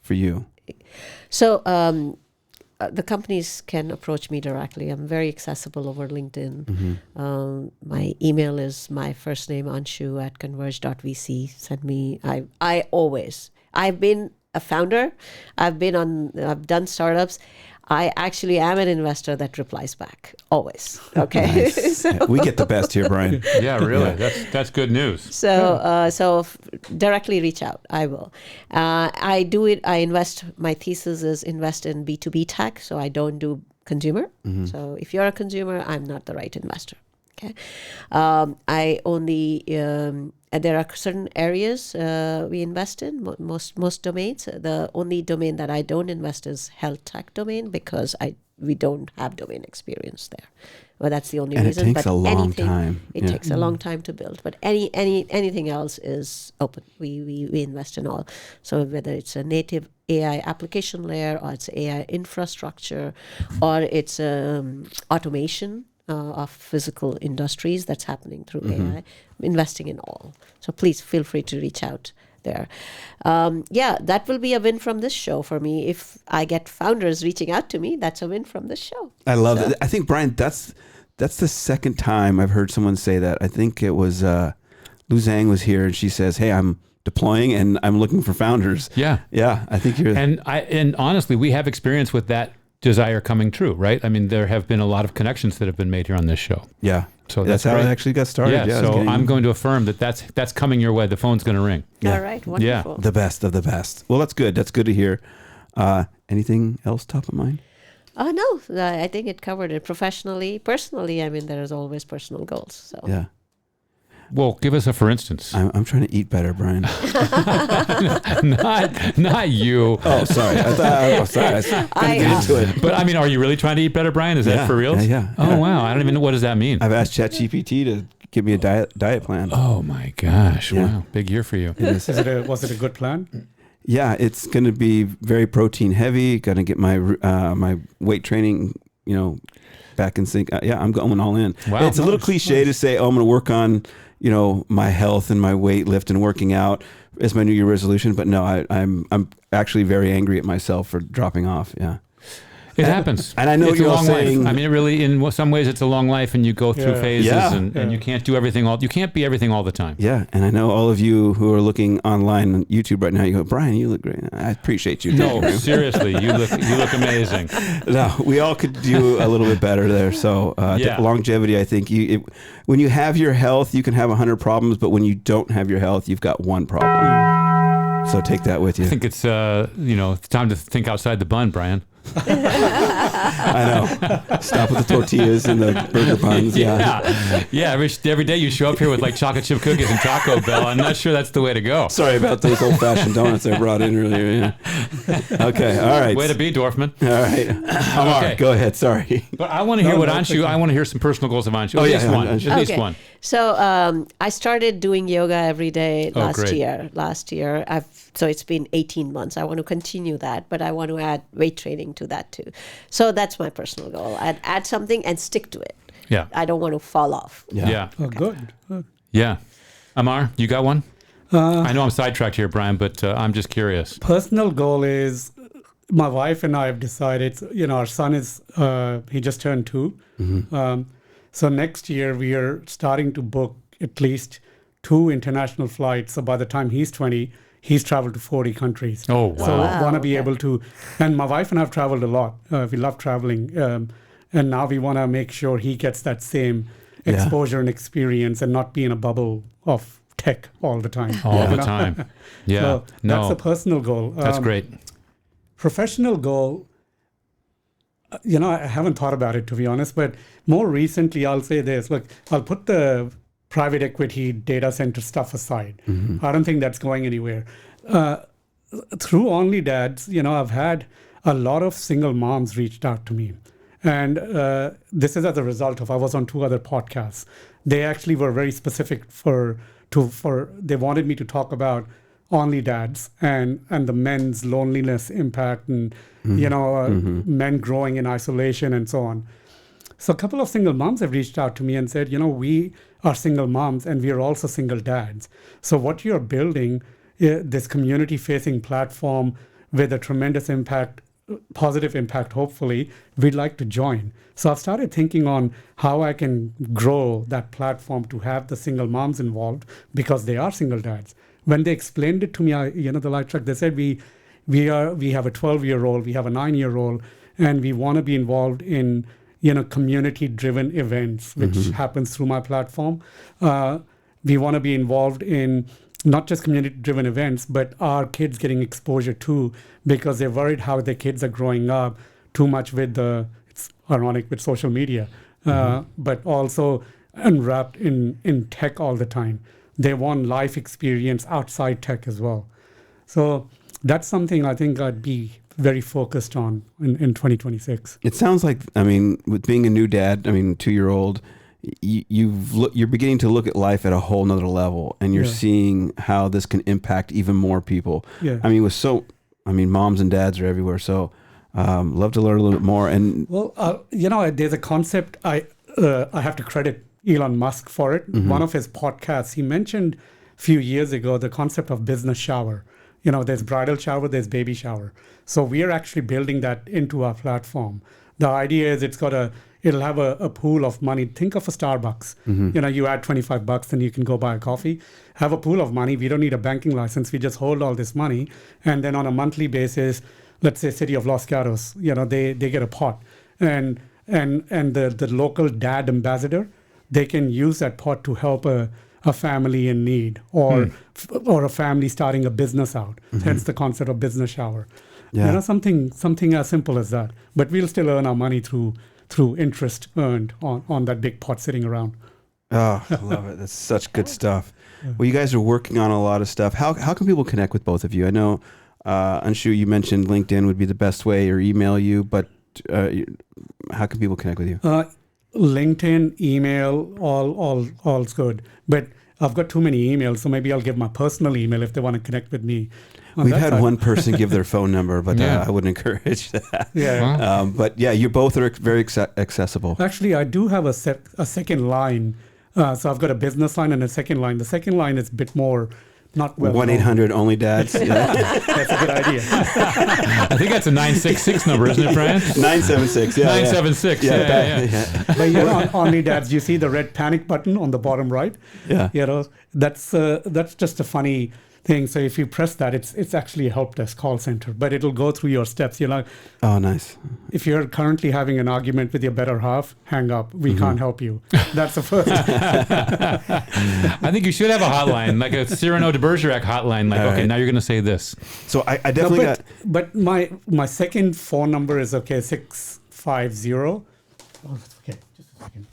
Speaker 3: for you?
Speaker 4: So the companies can approach me directly. I'm very accessible over LinkedIn. My email is my first name, Anshu @converge.vc. Send me. I've been a founder. I've done startups. I actually am an investor that replies back always. Okay,
Speaker 3: Nice.
Speaker 4: so,
Speaker 3: We get the best here, Brian.
Speaker 1: Yeah, really. That's good news.
Speaker 4: so directly reach out. I will. I do it. I invest. My thesis is invest in B2B tech. So I don't do consumer. So if you're a consumer, I'm not the right investor. Okay, I only. There are certain areas we invest in, most domains. The only domain that I don't invest is health tech domain because we don't have domain experience there. Well, that's the only reason.
Speaker 3: And it takes a long time.
Speaker 4: It takes a long time to build. But anything else is open. We invest in all. So whether it's a native AI application layer or it's AI infrastructure or it's automation of physical industries that's happening through AI, investing in all. So please feel free to reach out there. That will be a win from this show for me. If I get founders reaching out to me, that's a win from this show.
Speaker 3: I love it. I think, Brian, that's the second time I've heard someone say that. I think it was Lu Zhang was here and she says, hey, I'm deploying and I'm looking for founders.
Speaker 1: Yeah.
Speaker 3: Yeah. I think you're...
Speaker 1: And honestly, we have experience with that desire coming true, right? I mean, there have been a lot of connections that have been made here on this show.
Speaker 3: Yeah.
Speaker 1: So
Speaker 3: that's how
Speaker 1: great.
Speaker 3: it actually got started.
Speaker 1: Yeah. So I'm going to affirm that's coming your way. The phone's going to ring.
Speaker 3: Yeah.
Speaker 4: All right. Wonderful.
Speaker 3: The best of the best. Well, that's good. That's good to hear. Anything else top of mind?
Speaker 4: No, I think it covered it professionally. Personally, I mean, there's always personal goals. So
Speaker 3: Yeah.
Speaker 1: Well, give us a for instance.
Speaker 3: I'm trying to eat better, Brian.
Speaker 1: not you.
Speaker 3: Oh, sorry. I was going to get into it.
Speaker 1: But I mean, are you really trying to eat better, Brian? Is that for real?
Speaker 3: Yeah.
Speaker 1: Oh, wow. I don't even know, what does that mean?
Speaker 3: I've asked ChatGPT to give me a diet plan.
Speaker 1: Oh my gosh.
Speaker 3: Yeah.
Speaker 1: Wow. Big year for you.
Speaker 5: Was it a good plan?
Speaker 3: Yeah, it's going to be very protein heavy. Going to get my my weight training, back in sync. I'm going all in.
Speaker 1: Wow.
Speaker 3: It's a little cliche to say, I'm going to work on, my health and my weight lift and working out as my New Year resolution. But no, I'm actually very angry at myself for dropping off. Yeah.
Speaker 1: It happens.
Speaker 3: And I know
Speaker 1: it's
Speaker 3: what you're
Speaker 1: a long
Speaker 3: saying.
Speaker 1: Life. I mean, it really, in some ways, it's a long life, and you go through phases, and you can't do everything you can't be everything all the time.
Speaker 3: Yeah, and I know all of you who are looking online on YouTube right now. You go, Brian, you look great. I appreciate you.
Speaker 1: No, seriously, you look amazing.
Speaker 3: No, we all could do a little bit better there. So longevity, I think when you have your health, you can have 100 problems, but when you don't have your health, you've got one problem. So take that with you.
Speaker 1: I think it's it's time to think outside the bun, Brian.
Speaker 3: I know. Stop with the tortillas and the burger buns.
Speaker 1: Yeah. Every day you show up here with like chocolate chip cookies and Taco Bell. I'm not sure that's the way to go.
Speaker 3: Sorry about those old-fashioned donuts I brought in earlier. Yeah. Okay. All right.
Speaker 1: Way to be, Dorfman.
Speaker 3: All right. Amar, go ahead. Sorry.
Speaker 1: But I want to hear Anshu. I want to hear some personal goals of Anshu. At least one.
Speaker 4: So I started doing yoga every day last year. So it's been 18 months. I want to continue that, but I want to add weight training to that too. So that's my personal goal. I'd add something and stick to it.
Speaker 1: Yeah.
Speaker 4: I don't want to fall off.
Speaker 1: Yeah.
Speaker 5: Oh, good.
Speaker 1: Yeah. Amar, you got one? I know I'm sidetracked here, Brian, but I'm just curious.
Speaker 5: Personal goal is, my wife and I have decided, our son is, he just turned 2. Mm-hmm. So next year we are starting to book at least 2 international flights. So by the time he's 20, he's traveled to 40 countries.
Speaker 1: Oh, wow.
Speaker 5: So I want to be able to, and my wife and I have traveled a lot. We love traveling. And now we want to make sure he gets that same exposure and experience and not be in a bubble of tech all the time.
Speaker 1: All the time. Yeah.
Speaker 5: So that's a personal goal.
Speaker 1: That's great.
Speaker 5: Professional goal, I haven't thought about it, to be honest, but more recently I'll say this. Look, I'll put the private equity data center stuff aside. Mm-hmm. I don't think that's going anywhere. Through Only Dads, I've had a lot of single moms reached out to me. And this is as a result of, I was on 2 other podcasts. They actually were very specific they wanted me to talk about Only Dads and the men's loneliness impact and, men growing in isolation and so on. So a couple of single moms have reached out to me and said, we are single moms and we are also single dads. So what you're building, this community-facing platform with a tremendous impact, positive impact, hopefully, we'd like to join. So I've started thinking on how I can grow that platform to have the single moms involved because they are single dads. When they explained it to me, the light truck, they said we have a 12-year-old, we have a 9-year-old, and we want to be involved in community-driven events, which happens through my platform. We want to be involved in not just community-driven events, but our kids getting exposure too, because they're worried how their kids are growing up too much with it's ironic, with social media, but also enwrapped in tech all the time. They want life experience outside tech as well. So that's something I think I'd be very focused on in 2026.
Speaker 3: It sounds like, with being a new dad, 2-year-old, you're beginning to look at life at a whole nother level, and you're seeing how this can impact even more people.
Speaker 5: Yeah.
Speaker 3: Moms and dads are everywhere. So, love to learn a little bit more. And
Speaker 5: there's a concept I have to credit Elon Musk for it. Mm-hmm. One of his podcasts, he mentioned a few years ago the concept of business shower. There's bridal shower, there's baby shower. So we are actually building that into our platform. The idea is it'll have a pool of money. Think of a Starbucks. Mm-hmm. You add $25 and you can go buy a coffee. Have a pool of money. We don't need a banking license. We just hold all this money. And then on a monthly basis, let's say City of Los Gatos, they get a pot. And the local dad ambassador, they can use that pot to help a family in need or a family starting a business out. Mm-hmm. Hence the concept of business shower. Yeah. Something as simple as that. But we'll still earn our money through interest earned on that big pot sitting around.
Speaker 3: Oh, I love it. That's such good stuff. Well, you guys are working on a lot of stuff. How can people connect with both of you? I know, Anshu, you mentioned LinkedIn would be the best way, or email you, but how can people connect with you?
Speaker 5: LinkedIn, email, all's good. But I've got too many emails, so maybe I'll give my personal email if they want to connect with me.
Speaker 3: We've had one person give their phone number, but I wouldn't encourage that.
Speaker 5: Yeah.
Speaker 3: But yeah, you both are very accessible.
Speaker 5: Actually, I do have a second line. So I've got a business line and a second line. The second line is a bit more not well.
Speaker 3: 1-800-ONLY-DADS.
Speaker 5: That's a good idea.
Speaker 1: I think that's a 966 number, isn't it, Brian?
Speaker 3: 976. Yeah.
Speaker 1: 976. Yeah.
Speaker 5: But you know, only dads, you see the red panic button on the bottom right.
Speaker 3: Yeah.
Speaker 5: You know, that's just a funny thing. So if you press that, it's actually a help desk call center, but it'll go through your steps. You know.
Speaker 3: Oh, nice.
Speaker 5: If you're currently having an argument with your better half, hang up. We can't help you. That's the first.
Speaker 1: I think you should have a hotline, like a Cyrano de Bergerac hotline. Like, okay, now you're going to say this.
Speaker 3: So I definitely got.
Speaker 5: But my second phone number is 650. Oh, that's okay. Just a second.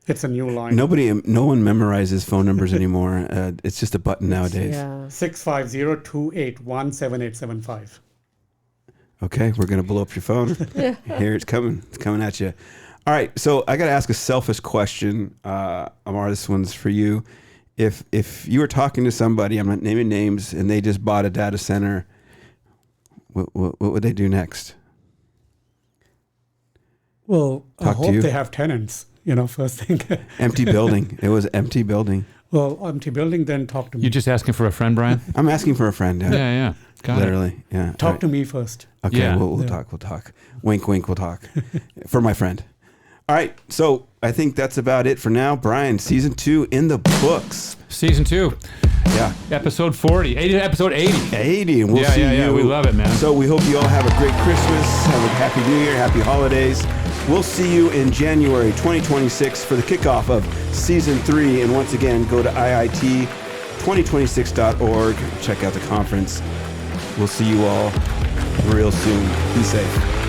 Speaker 5: It's a new line.
Speaker 3: No one memorizes phone numbers anymore. It's just a button nowadays.
Speaker 4: Yeah.
Speaker 5: 650-281-7875.
Speaker 3: Okay, we're gonna blow up your phone. Here it's coming. It's coming at you. All right, so I got to ask a selfish question, Amar. This one's for you. If you were talking to somebody, I'm not naming names, and they just bought a data center, what would they do next?
Speaker 5: Well, I
Speaker 3: Talk to
Speaker 5: hope
Speaker 3: you.
Speaker 5: they have tenants. You know, first thing.
Speaker 3: Empty building. It was empty building.
Speaker 5: Well, empty building. Then talk to me.
Speaker 1: You just asking for a friend, Brian?
Speaker 3: I'm asking for a friend. Yeah.
Speaker 1: Yeah. Got
Speaker 3: Literally. Yeah.
Speaker 5: Talk to me first.
Speaker 3: Okay,
Speaker 1: Yeah.
Speaker 3: we'll talk. We'll talk. Wink, wink. We'll talk. For my friend. All right. So I think that's about it for now. Brian, season 2 in the books.
Speaker 1: Season 2.
Speaker 3: Yeah.
Speaker 1: Episode 40. Episode 80.
Speaker 3: 80, and we'll see you.
Speaker 1: Yeah. We love it, man.
Speaker 3: So we hope you all have a great Christmas, have a happy New Year, happy holidays. We'll see you in January 2026 for the kickoff of season 3. And once again, go to IIT2026.org. Check out the conference. We'll see you all real soon. Be safe.